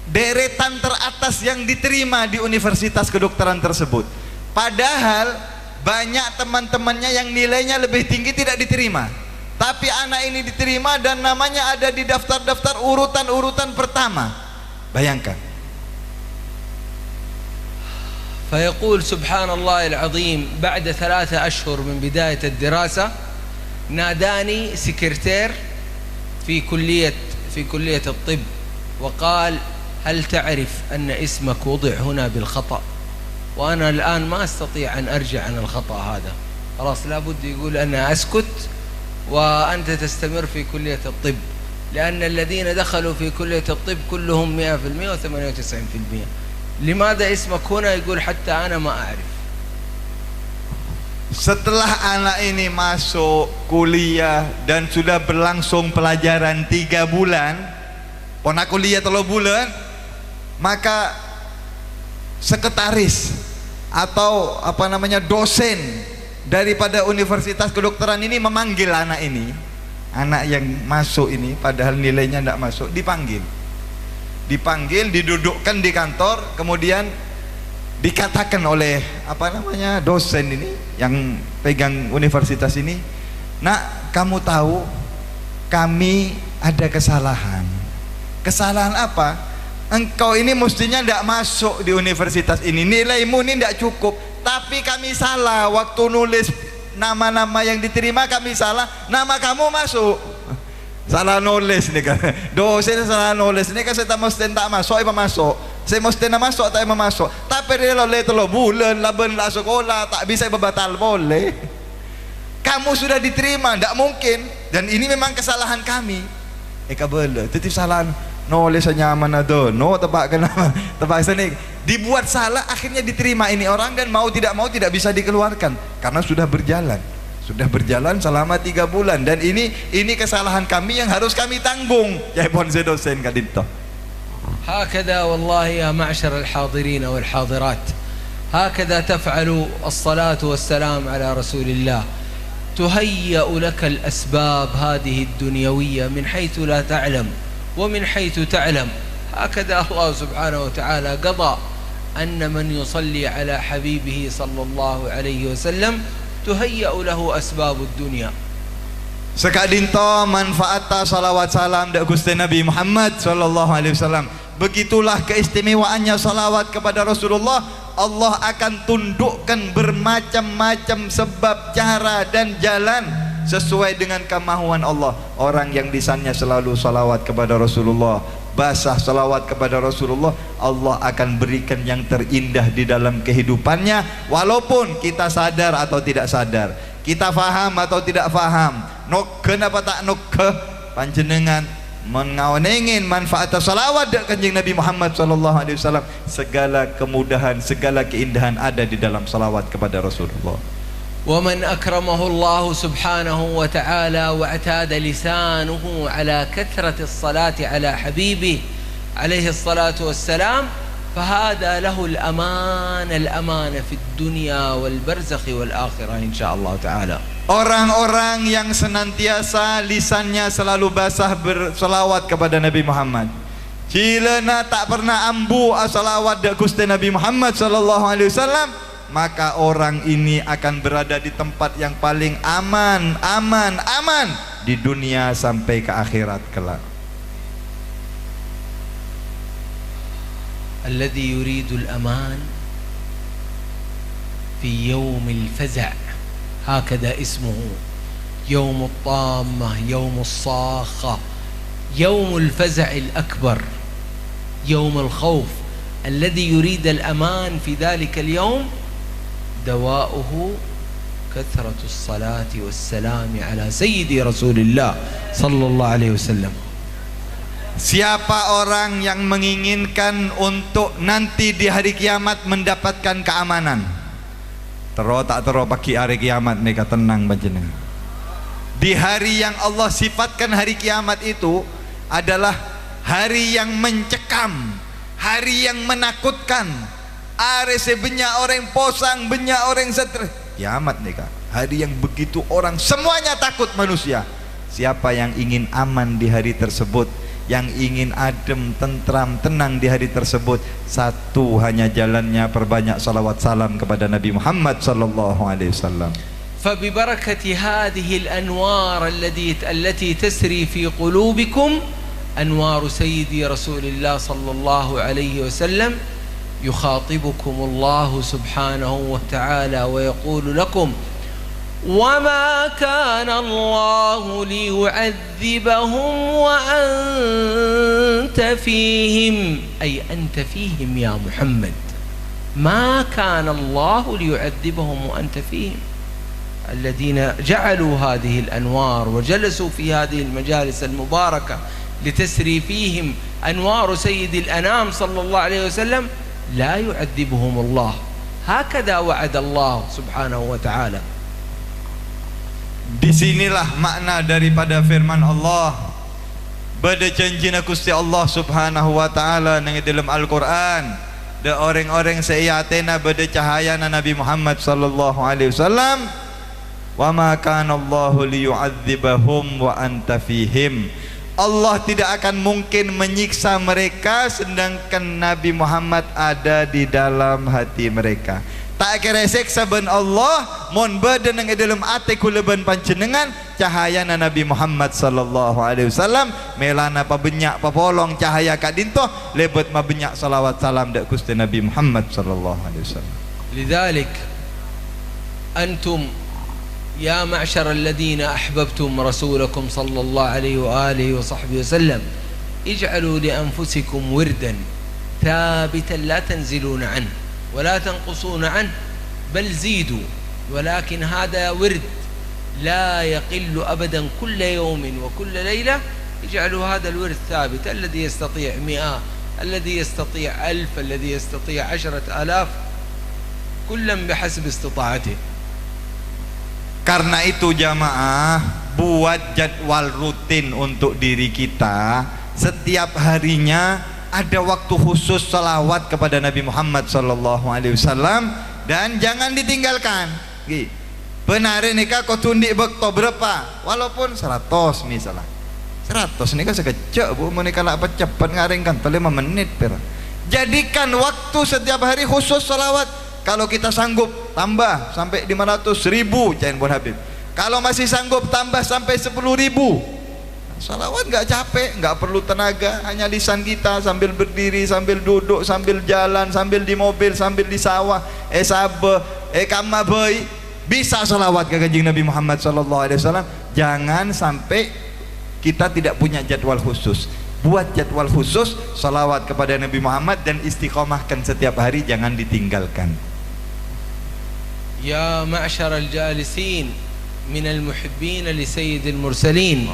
deretan teratas yang diterima di universitas kedokteran tersebut. Padahal banyak teman-temannya yang nilainya lebih tinggi tidak diterima, tapi anak ini diterima dan namanya ada di daftar-daftar urutan-urutan pertama. Bayangkan. فيقول سبحان الله العظيم بعد 3 أشهر من بداية الدراسة ناداني سكرتير في كلية الطب وقال هل تعرف أن اسمك وضع هنا بالخطأ؟ وأنا الآن ما أستطيع أن أرجع عن الخطأ هذا، خلاص لابد يقول أنا أسكت وأنت تستمر في كلية الطب، لأن الذين دخلوا في كلية الطب كلهم 100% و98%. لماذا اسمك هنا؟ يقول حتى أنا ما أعرف. Setelah anak ini masuk kuliah dan sudah berlangsung pelajaran 3 bulan, pona kuliah 3 bulan, maka sekretaris atau apa namanya dosen daripada universitas kedokteran ini memanggil anak ini, anak yang masuk ini padahal nilainya tidak masuk, dipanggil, didudukkan di kantor, kemudian dikatakan oleh apa namanya dosen ini yang pegang universitas ini, nak, kamu tahu kami ada kesalahan. Kesalahan apa? Engkau ini mestinya tidak masuk di universitas ini, nilaimu ini tidak cukup, tapi kami salah waktu nulis nama-nama yang diterima, kami salah, nama kamu masuk. Salah nulis ni kan, dosen salah nulis ni kan, saya tak mesti tak masuk, saya masuk, saya mesti nak masuk, tak masuk, tapi dia loleh 3 bulan laban lah sekolah, tak bisa berbatal boleh. Kamu sudah diterima, tidak mungkin, dan ini memang kesalahan kami. Kabel, titip kesalahan nulis nyaman ada, no tepak kena, tepak sini, dibuat salah, akhirnya diterima ini orang, dan mau tidak bisa dikeluarkan karena sudah berjalan selama 3 bulan, dan ini kesalahan kami yang harus kami tanggung. Ya pon dosen kadito. هكذا والله يا معشر الحاضرين والحاضرات، هكذا تفعل الصلاة والسلام على رسول الله. تهيأ لك الأسباب هذه الدنيوية من حيث لا تعلم ومن حيث تعلم. هكذا الله سبحانه وتعالى قضى أن من يصلي على حبيبه صلى الله عليه وسلم تهيأ له أسباب الدنيا. Sekadinto manfaatnya salawat salam da Gusti Nabi Muhammad sallallahu alaihi wasallam. Begitulah keistimewaannya salawat kepada Rasulullah. Allah akan tundukkan bermacam-macam sebab, cara dan jalan sesuai dengan kemauan Allah. Orang yang lisannya selalu salawat kepada Rasulullah, basah salawat kepada Rasulullah, Allah akan berikan yang terindah di dalam kehidupannya, walaupun kita sadar atau tidak sadar, kita faham atau tidak faham, Noken apa tak noke panjenengan mengawenengin manfaat salawat dak kanjeng Nabi Muhammad sallallahu alaihi wasallam. Segala kemudahan, segala keindahan ada di dalam salawat kepada Rasulullah. ومن أكرمه الله سبحانه وتعالى واعتاد لسانه على كثرة الصلاة على حبيبه عليه الصلاة والسلام فهذا له الأمان في الدنيا والبرزخ والآخرة إن شاء الله تعالى. Orang-orang yang senantiasa lisannya selalu basah berselawat kepada Nabi Muhammad, cilena tak pernah ambu salawat dak Gusti Nabi Muhammad sallallahu alaihi wasallam, maka orang ini akan berada di tempat yang paling aman di dunia sampai ke akhirat kelak. الذي يريد الأمان في يوم الفزع هكذا اسمه، يوم الطامة، يوم الصاخة، يوم الفزع الأكبر، يوم الخوف. الذي يريد الأمان في ذلك اليوم دواؤه كثرة الصلاة والسلام على سيدي رسول الله صلى الله عليه وسلم. Siapa orang yang menginginkan untuk nanti di hari kiamat mendapatkan keamanan, tak pagi hari kiamat mereka tenang panjenengan. Di hari yang Allah sifatkan hari kiamat itu adalah hari yang mencekam, hari yang menakutkan. Arese banyak orang posang, banyak orang stres. Kiamat mereka, hari yang begitu orang semuanya takut manusia. Siapa yang ingin aman di hari tersebut, yang ingin adem, tentram, tenang di hari tersebut, satu hanya jalannya perbanyak salawat salam kepada Nabi Muhammad sallallahu alaihi wasallam. فببركة هذه الأنوار التي تسري في قلوبكم أنوار سيدي رسول الله صلى الله عليه وسلم يخاطبكم الله سبحانه وتعالى ويقول لكم: وما كان الله ليعذبهم وأنت فيهم، أي أنت فيهم يا محمد. ما كان الله ليعذبهم وأنت فيهم. الذين جعلوا هذه الأنوار وجلسوا في هذه المجالس المباركة لتسري فيهم أنوار سيد الأنام صلى الله عليه وسلم لا يعذبهم الله. هكذا وعد الله سبحانه وتعالى. Disinilah makna daripada firman Allah. Bada janjina Gusti Allah Subhanahu wa taala nang dalam Al-Qur'an, da orang-orang sayatena bada cahayana Nabi Muhammad sallallahu alaihi wasallam. Wa ma kana Allahu liyu'adzibahum wa anta fihim. Allah tidak akan mungkin menyiksa mereka sedangkan Nabi Muhammad ada di dalam hati mereka. Tak kira seksa ben Allah mon beda nang dalam ati kula ben panjenengan cahayana Nabi Muhammad sallallahu alaihi wasallam melana pa benyak pa polong cahaya ka dinto lebet ma benyak salawat salam dak Gusti Nabi Muhammad sallallahu alaihi wasallam. لذلك أنتم يا معشر الذين أحببتم رسولكم صلى الله عليه وآله وصحبه وسلم اجعلوا لأنفسكم وردا ثابتا لا تنزلون عنه ولا تنقصون عنه بل زيدوا، ولكن هذا ورد لا يقل أبدا كل يوم وكل ليلة. اجعلوا هذا الورد ثابت، الذي يستطيع 100، الذي يستطيع 1000، الذي يستطيع 10,000، كلا بحسب استطاعته. Karena itu jamaah, buat jadwal rutin untuk diri kita. Setiap harinya ada waktu khusus salawat kepada Nabi Muhammad sallallahu alaihi wasallam dan jangan ditinggalkan. Benar nikah kau tundik bekto berapa? Walaupun 100 misalnya. 100 nikah sekecek bu, menikah lah cepat ngaringkan 5 menit per. Jadikan waktu setiap hari khusus salawat. Kalau kita sanggup tambah sampai 500.000 jangan buat Habib. Kalau masih sanggup tambah sampai 10.000. Salawat enggak capek, enggak perlu tenaga, hanya lisan kita sambil berdiri, sambil duduk, sambil jalan, sambil di mobil, sambil di sawah, kamma boy, bisa salawat ke kanjeng Nabi Muhammad sallallahu alaihi wasallam. Jangan sampai kita tidak punya jadwal khusus. Buat jadwal khusus salawat kepada Nabi Muhammad dan istiqomahkan setiap hari, jangan ditinggalkan. يا معشر الجالسين من المحبين لسيد المرسلين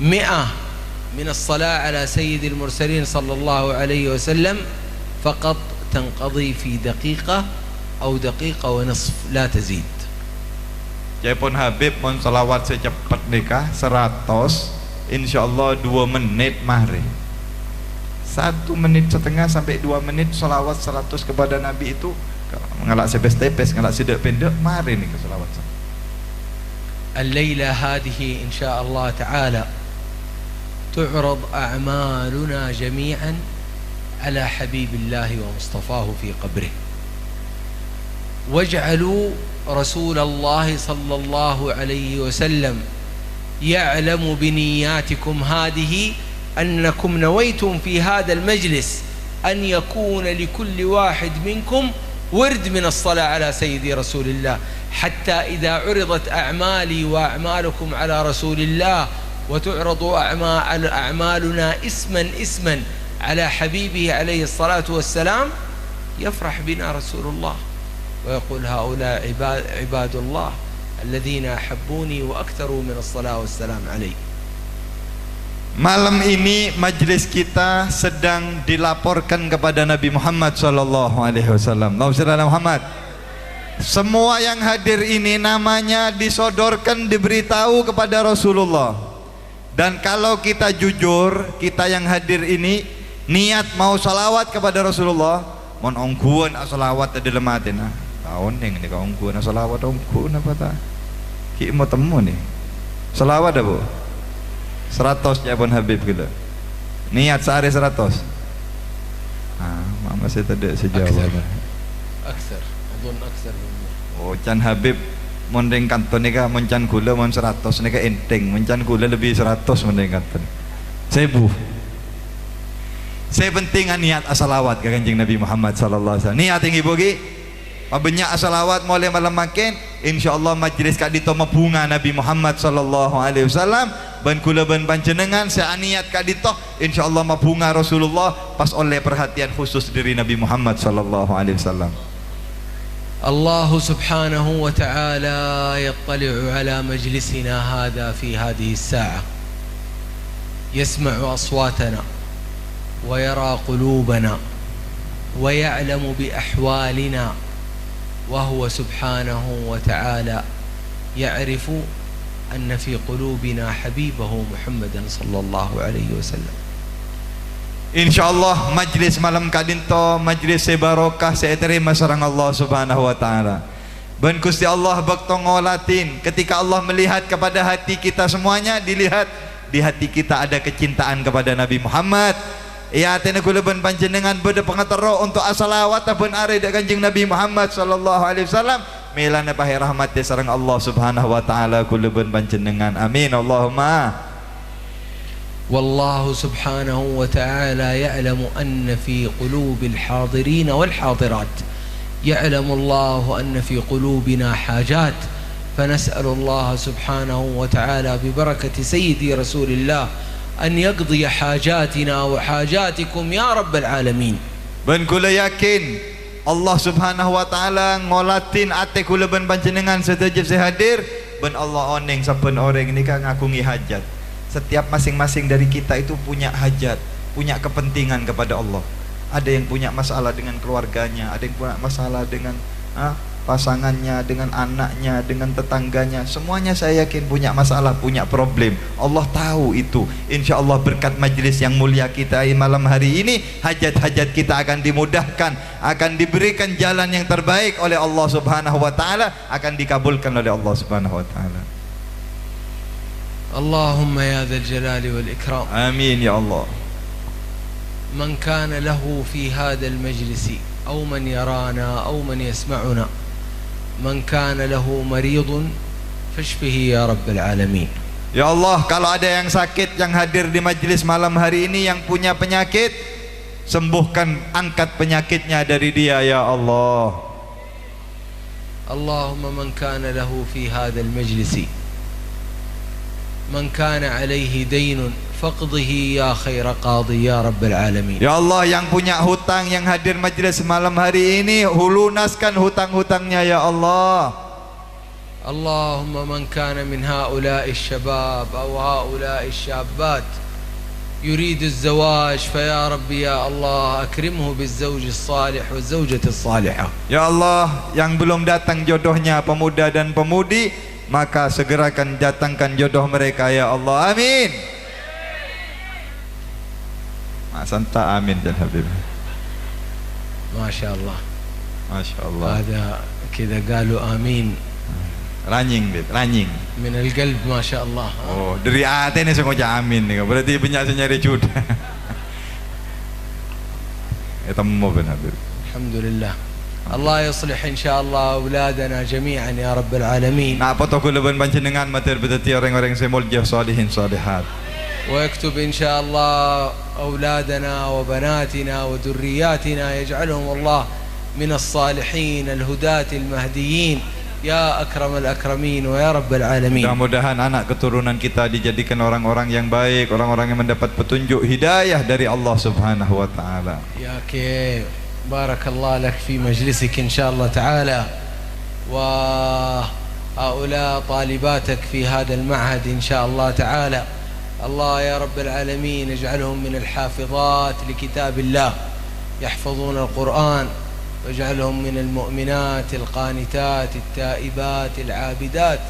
100 من الصلاة على سيد المرسلين صلى الله عليه وسلم فقط تنقضي في دقيقة أو دقيقة ونصف لا تزيد. Japun Habib mon salawat secepat nikah 100, insyaallah 2 menit mari. 1 menit setengah sampai 2 menit salawat 100 kepada Nabi itu ngalak sepes-tepes, ngalak sidak pendek, mari nih ke salawat. الليلة هذه إن شاء الله تعالى تعرض أعمالنا جميعا على حبيب الله ومصطفاه في قبره، واجعلوا رسول الله صلى الله عليه وسلم يعلم بنياتكم هذه أنكم نويتم في هذا المجلس أن يكون لكل واحد منكم ورد من الصلاة على سيدي رسول الله، حتى إذا عرضت أعمالي وأعمالكم على رسول الله وتعرض أعمالنا اسما على حبيبه عليه الصلاة والسلام يفرح بنا رسول الله ويقول هؤلاء عباد الله الذين أحبوني وأكثروا من الصلاة والسلام عليه. Malam ini majlis kita sedang dilaporkan kepada Nabi Muhammad sallallahu alaihi wasallam. Allahumma Muhammad. Semua yang hadir ini namanya disodorkan, diberitahu kepada Rasulullah. Dan kalau kita jujur, kita yang hadir ini niat mau salawat kepada Rasulullah, mon ongkuan salawat ada lematin. Tahun yang ini kau ongkuan salawat ongkuan apa tak? Ki mau temu nih. Salawat apa? 100 Japun Habib gitu. Niat sehari 100. Mama saya tidak sejauh. Aksar. Adun aksar. Oh, Can Habib mondeng kanton nika moncan gula mon 100 nika enteng, moncan gula lebih 100 mondeng kanton. 1000. Saya penting niat asalawat ke Kanjeng Nabi Muhammad sallallahu alaihi wasallam. Niat tinggi bogi. Banyak asalawat mulai malam makin, insyaallah majlis kak dito mabunga Nabi Muhammad sallallahu alaihi wasallam. Ban kula ban panjenengan saya niat kak dito, insyaallah mabunga Rasulullah pas oleh perhatian khusus dari Nabi Muhammad sallallahu alaihi wasallam. الله سبحانه وتعالى يطلع على مجلسنا هذا في هذه الساعة، يسمع أصواتنا ويرى قلوبنا ويعلم بأحوالنا، وهو سبحانه وتعالى يعرف أن في قلوبنا حبيبه محمدا صلى الله عليه وسلم. Insyaallah majlis malam kadinto majlis sebarokah saya terima sareng Allah Subhanahu wa taala. Ben Gusti Allah bakto ngolatin ketika Allah melihat kepada hati kita semuanya, dilihat di hati kita ada kecintaan kepada Nabi Muhammad. Ya tene kula ben panjenengan bede pengatero untuk asalawat ben are dak Kanjeng Nabi Muhammad sallallahu alaihi wasallam. Milana pahe rahmat sareng Allah Subhanahu wa taala kula ben panjenengan. Amin Allahumma. والله سبحانه وتعالى يعلم أن في قلوب الحاضرين والحاضرات، يعلم الله أن في قلوبنا حاجات، فنسأل الله سبحانه وتعالى ببركة سيدي رسول الله أن يقضي حاجاتنا وحاجاتكم يا رب العالمين. Ben kula yakin Allah Subhanahu wa taala ngolatin ate kula ben panjenengan sedaya hadir, ben Allah oning saben orang ini kan ngagungi hajat. Setiap masing-masing dari kita itu punya hajat, punya kepentingan kepada Allah. Ada yang punya masalah dengan keluarganya, ada yang punya masalah dengan pasangannya, dengan anaknya, dengan tetangganya. Semuanya saya yakin punya masalah, punya problem. Allah tahu itu. Insyaallah berkat majlis yang mulia kita malam hari ini, hajat-hajat kita akan dimudahkan, akan diberikan jalan yang terbaik oleh Allah Subhanahu wa taala, akan dikabulkan oleh Allah Subhanahu wa taala. اللهم يا ذا الجلال والإكرام. آمين يا الله. من كان له في هذا المجلس أو من يرانا أو من يسمعنا من كان له مريض فاشفه يا رب العالمين. Ya Allah, kalau ada yang sakit yang hadir di majlis malam hari ini, yang punya penyakit, sembuhkan, angkat penyakitnya dari dia ya Allah. اللهم من كان له في هذا المجلس من كان عليه دين فقضه يا خير قاضي يا رب العالمين. Ya Allah, yang punya hutang yang hadir majlis malam hari ini, lunaskan hutang-hutangnya ya Allah. اللهم من كان من هؤلاء الشباب أو هؤلاء الشابات يريد الزواج فيا ربي يا الله أكرمه بالزوج الصالح والزوجة الصالحة. Ya Allah, yang belum datang jodohnya pemuda dan pemudi, maka segerakan datangkan jodoh mereka ya Allah. Amin. Santa amin dan Habib. ما شاء الله. ما شاء الله. هذا كذا قالوا آمين. Ranying, ranying. من القلب ما شاء الله. Oh, dari hati ni sengaja amin ni. Berarti banyak senyari cud. Itu mau benar. الحمد لله. الله يصلح إن شاء الله أولادنا جميعا يا رب العالمين. Nah, apa tahu leban panjenengan mater betati orang-orang semolja salihin salihat. ويكتب إن شاء الله أولادنا وبناتنا وذرياتنا يجعلهم الله من الصالحين الهداة المهديين يا أكرم الأكرمين ويا رب العالمين. Mudah-mudahan anak keturunan kita dijadikan orang-orang yang baik, orang-orang yang mendapat petunjuk hidayah dari Allah Subhanahu wa taala. يا كي بارك الله لك في مجلسك إن شاء الله تعالى وهؤلاء طالباتك في هذا المعهد إن شاء الله تعالى. الله يا رب العالمين يجعلهم من الحافظات لكتاب الله يحفظون القرآن واجعلهم من المؤمنات القانتات التائبات العابدات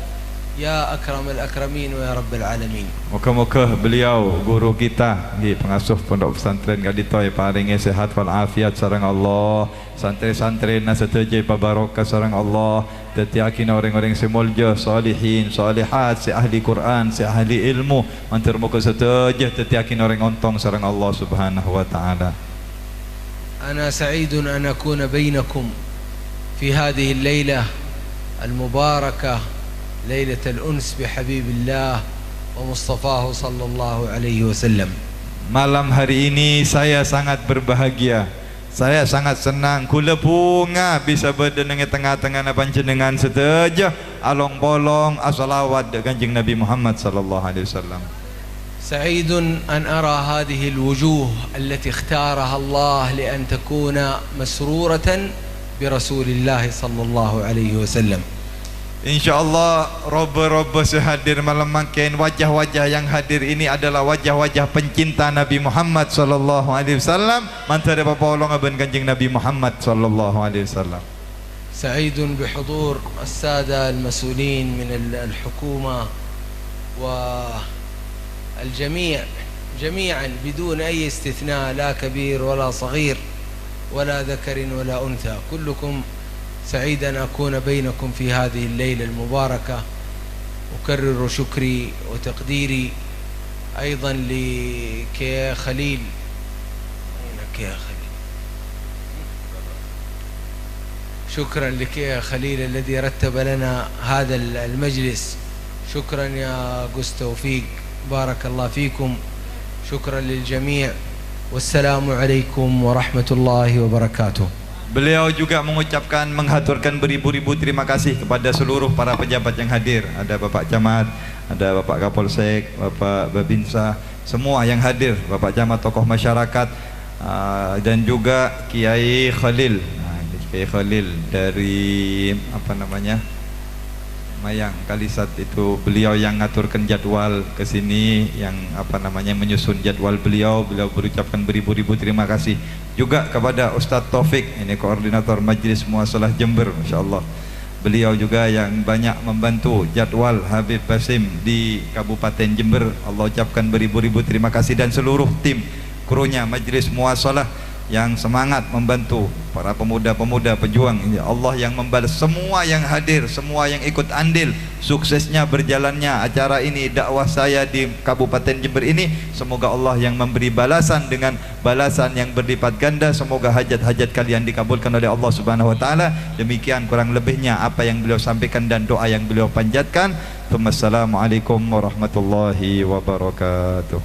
يا أكرم الأكرمين ويا رب العالمين. Moga-moga beliau guru kita di pengasuh pondok pesantren Gaditoy paringi sehat wal afiat sareng Allah, santri-santrina setuju pabarokah sareng Allah, tetiakin orang-orang semolja salihin salihat, si ahli Quran, si ahli ilmu, mantur moga setuju tetiakin orang ontong sareng Allah Subhanahu wa taala. أنا سعيد أن أكون بينكم في هذه الليلة المباركة ليلة الأنس بحبيب الله ومصطفاه صلى الله عليه وسلم. Malam hari ini saya sangat berbahagia. Saya sangat senang kula bunga bisa berdenang tengah-tengah panjenengan setuju along bolong asalawat Kanjeng Nabi Muhammad sallallahu alaihi wasallam. سعيد أن أرى هذه الوجوه التي اختارها الله لأن تكون مسرورة برسول الله صلى الله عليه وسلم. InsyaAllah Robba-robba sehadir malam makin wajah-wajah yang hadir ini adalah wajah-wajah pencinta Nabi Muhammad sallallahu alaihi wasallam. Mantara papolong aben Kanjeng Nabi Muhammad sallallahu alaihi wasallam. سعيد بحضور السادة المسؤولين من الحكومة والجميع جميعا بدون أي استثناء لا كبير ولا صغير ولا ذكر ولا أنثى كلكم سعيد أن أكون بينكم في هذه الليلة المباركة. أكرر شكري وتقديري أيضا لكي خليل. أينك يا خليل؟ شكرا لك يا خليل الذي رتب لنا هذا المجلس. شكرا يا قس توفيق بارك الله فيكم. شكرا للجميع والسلام عليكم ورحمة الله وبركاته. Beliau juga mengucapkan menghaturkan beribu-ribu terima kasih kepada seluruh para pejabat yang hadir. Ada Bapak Camat, ada Bapak Kapolsek, Bapak Babinsa, semua yang hadir, Bapak Camat, tokoh masyarakat, dan juga Kiai Khalil. Kiai Khalil dari apa namanya? Mayang Kalisat itu, beliau yang ngaturkan jadwal ke sini, yang apa namanya menyusun jadwal beliau berucapkan beribu-ribu terima kasih juga kepada Ustadz Taufik, ini koordinator Majlis Muasalah Jember, masyaallah. Beliau juga yang banyak membantu jadwal Habib Basim di Kabupaten Jember. Allah ucapkan beribu-ribu terima kasih, dan seluruh tim krunya Majlis Muasalah yang semangat membantu para pemuda-pemuda pejuang. Ya Allah yang membalas semua yang hadir, semua yang ikut andil suksesnya berjalannya acara ini, dakwah saya di Kabupaten Jember ini. Semoga Allah yang memberi balasan dengan balasan yang berlipat ganda. Semoga hajat-hajat kalian dikabulkan oleh Allah Subhanahu wa taala. Demikian kurang lebihnya apa yang beliau sampaikan dan doa yang beliau panjatkan. Wassalamualaikum warahmatullahi wabarakatuh.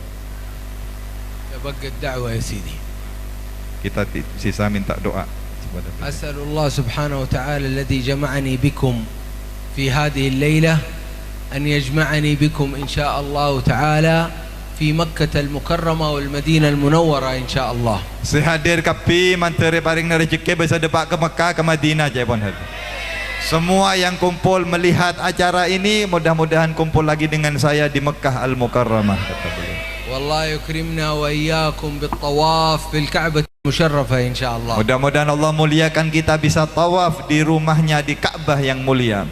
Tabaqqa ad-da'wa ya sidi. Kita sisa minta doa. أسأل الله سبحانه وتعالى الذي جمعني بكم في هذه الليلة أن يجمعني بكم إن شاء الله تعالى في مكة المكرمة والمدينة المنورة إن شاء الله. Sehadir kapi manteri paring rezeki bisa depak ke Mekah ke Madinah jepon hal. Semua yang kumpul melihat acara ini mudah-mudahan kumpul lagi dengan saya di Mekah Al-Mukarramah, kata beliau. Wallah yukrimna wa iyyakum bit-tawaf bil Ka'bah musharrafah insyaallah. Mudah-mudahan Allah muliakan kita bisa tawaf di rumahnya di Ka'bah yang mulia.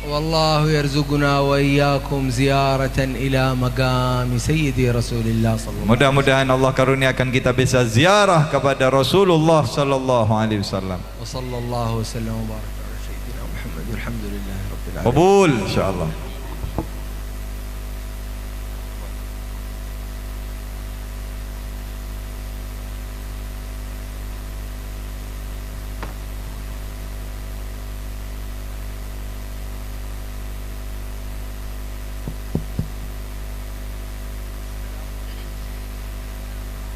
Wallahu yarzuquna wa iyyakum ziyaratan ila maqami sayyidi Rasulillah sallallahu. Mudah-mudahan Allah karuniakan kita bisa ziarah kepada Rasulullah sallallahu alaihi wasallam. Wa sallallahu wasallam wa baraka ala sayyidina Muhammad walhamdulillahi rabbil alamin. Qabul insyaallah.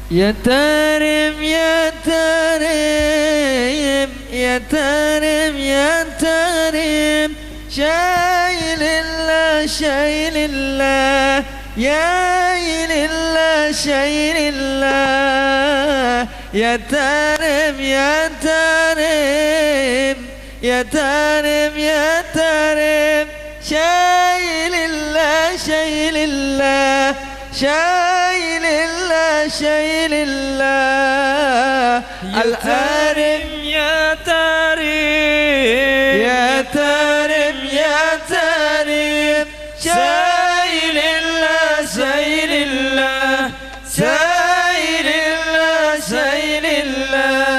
يا تارم يا تارم يا تارم يا تارم شايل الله شايل الله يا الله شايل الله يا تارم يا تارم يا تارم يا تارم شايل الله شايل الله شايل الله شايل الله التارم يا تارم يا تارم يا تارم شايل الله شايل الله شايل الله شايل الله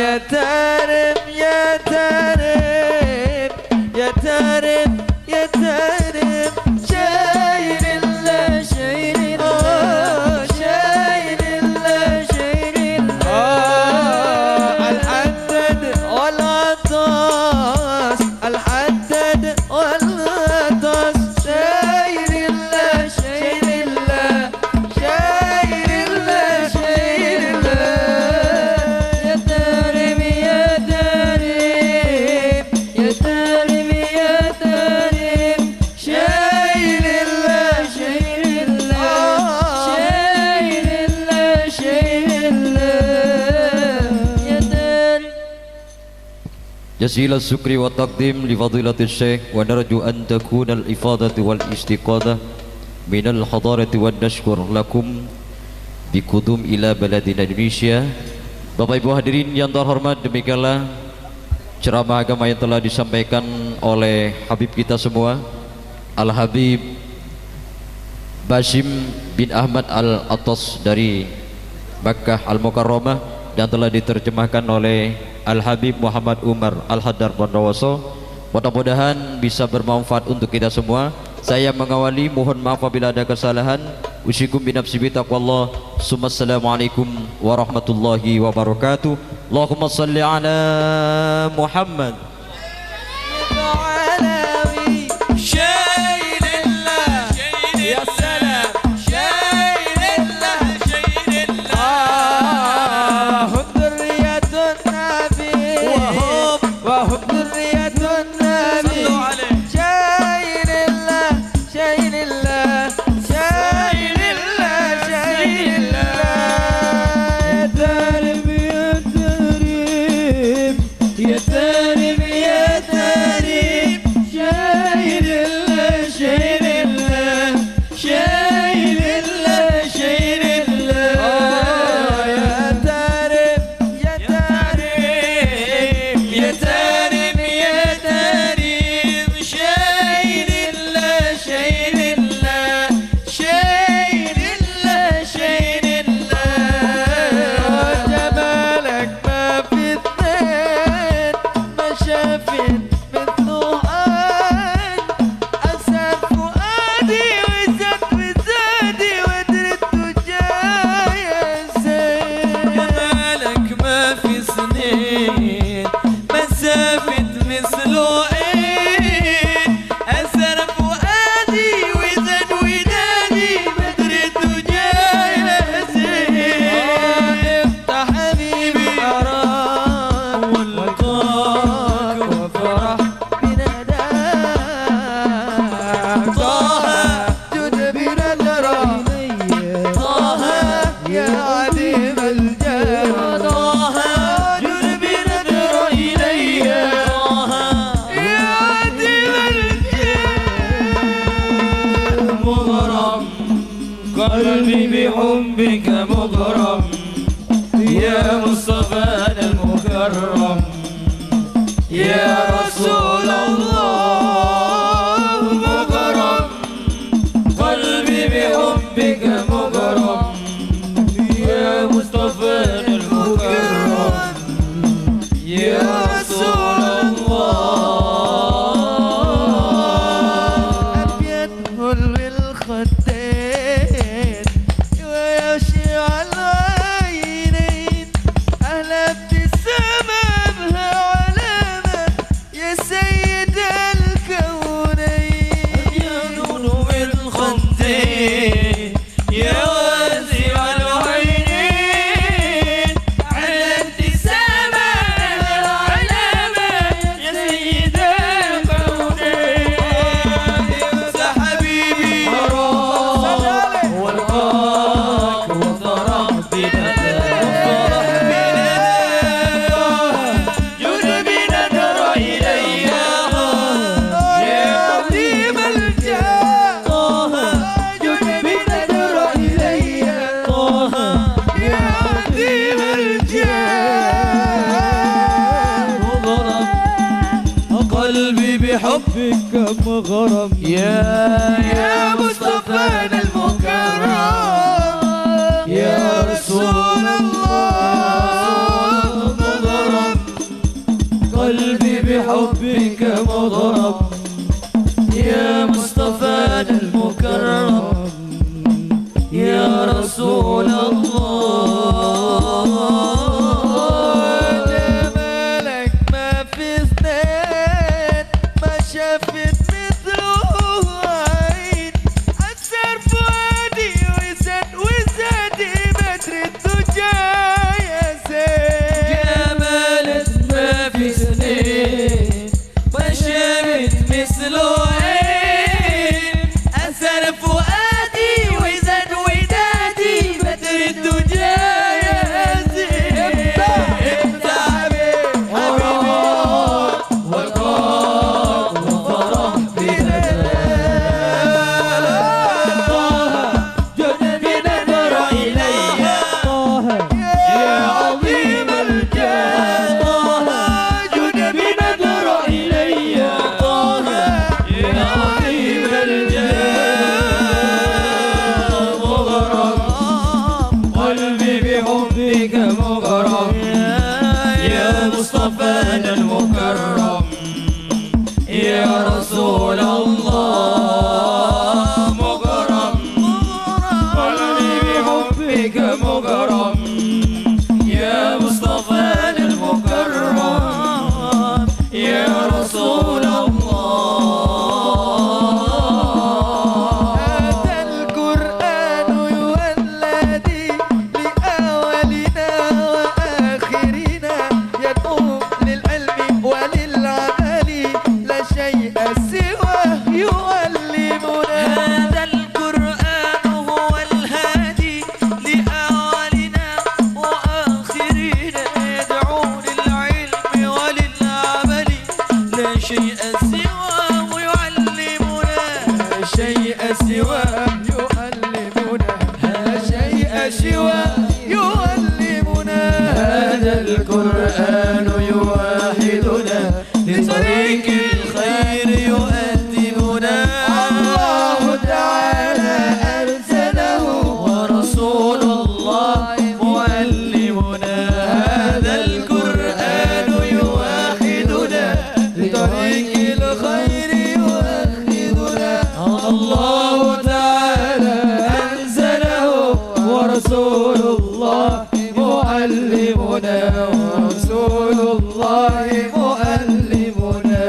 يا تارم يا تارم يا تارم يا تارم شايل الله شايل الله شايل الله شايل الله الحدد والعطاس الحدد والعطاس شايل الله شايل الله شايل الله شايل الله يا تارم يا تارم يا تارم يا تارم شايل الله شايل الله شايل الله شايل الله يا تارم جزيل الشكر والتقديم لفضيلة الشيخ ونرجو أن تكون الإفادة والاستقامة من الحضارة والنشكر لكم بقدوم إلى بلدنا Indonesia. Bapak Ibu hadirin yang terhormat, demikianlah ceramah agama yang telah disampaikan oleh Habib kita semua, Al-Habib Basim bin Ahmad Al-Attas dari Makkah Al-Mukarramah, dan telah diterjemahkan oleh Al-Habib Muhammad Umar Al-Haddar Bondowoso. Mudah-mudahan bisa bermanfaat untuk kita semua. Saya mengawali, mohon maaf apabila ada kesalahan. Usikum binafsi bitaqwallah. Assalamualaikum warahmatullahi wabarakatuh. Allahumma salli ala Muhammad. شايل الله يا سلام شايل الله شايل الله هم ذرية النبي وهم ذرية النبي شايل الله شايل الله شايل الله شايل الله يا تارم يا تارم يا تارم يا تارم شايل الله شايل الله شايل الله شايل الله يا تارم يا تارم يا تارم يا تارم شايل الله شايل الله شايل الله شايل الله جمالك ما في اثنين ما شافت مثله أسد فؤادي وزاد وزادي ودرت وجاي زين جمالك ما في سنين مسافة مثله أسد فؤادي وزاد ودادي بدرت وجاي زين افتح حبيبي أراك والقاك وفاك بحبك مغرم يا مصطفانا المكرم يا رسول الله مغرم قلبي بحبك مغرم يا مصطفانا المكرم يا رسول الله أبيض حلو الخدين ويشع العينين أهلا ابتسامة بها علامة يا سيد الكونين أبيض الخدين يا واسع العينين على ابتسامة علامة يا سيد الكونين يا حبيبي والقاك وفرح جد بنظر إلي يا عظيم الجاه جد بنظر إلي يا عظيم الجاه مغرم قلبي بحبك مغرم يا مصطفانا المكرم يا رسول الله مغرم قلبي بحبك مغرم يا مصطفانا المكرم يا رسول الله جمالك ما في اثنين ما شافت مثله عين أثر فؤادي وزاد بدر الدجى يا زين جمالك ما في اثنين ما شافت مثله عين أثر فؤادي وزاد ودادي بدر الدجى يا زين انت حبيبي والقاك وفرح جد بنظر إلي يا عظيم الجاه جد بنظر إلي يا عظيم الجاه مغرم قلبي بحبك مغرم يا مصطفانا المكرم يا رسول الله مغرم قلبي بحبك مغرم يا مصطفانا المكرم يا رسول الله هذا القرآن يولدي لأولنا وآخرنا يدعو للعلم وللعمل لا شيء سواه يعلمنا هذا القرآن هو الهادي لأولنا وآخرنا يدعو للعلم وللعمل لا شيء سواه يعلمنا لا شيء سواه يعلمنا لا شيء سواه يعلمنا هذا القرآن يوحدنا لطريق الخير يؤدبنا الله تعالى أرسله ورسول الله معلمنا هذا القرآن يوحدنا لطريق الخير يؤدبنا الله تعالى أنزله ورسول الله معلمنا ورسول الله معلمنا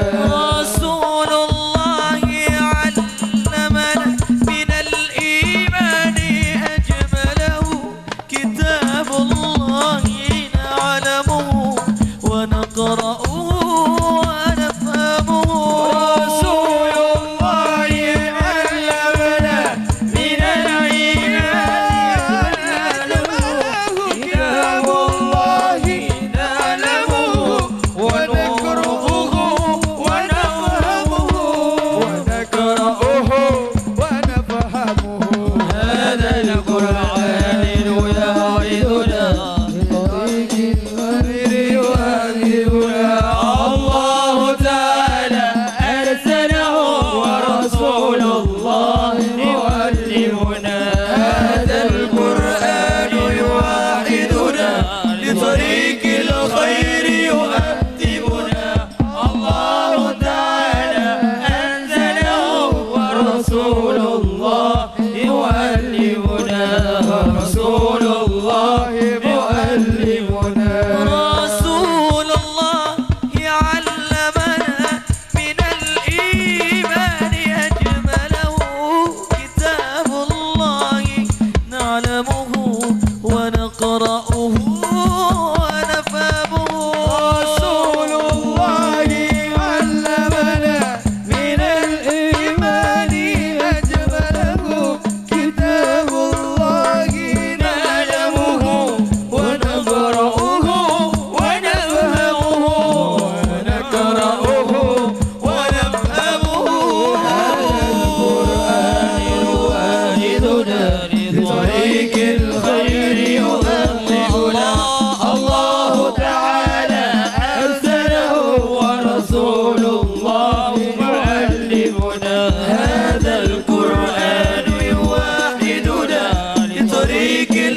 ذكر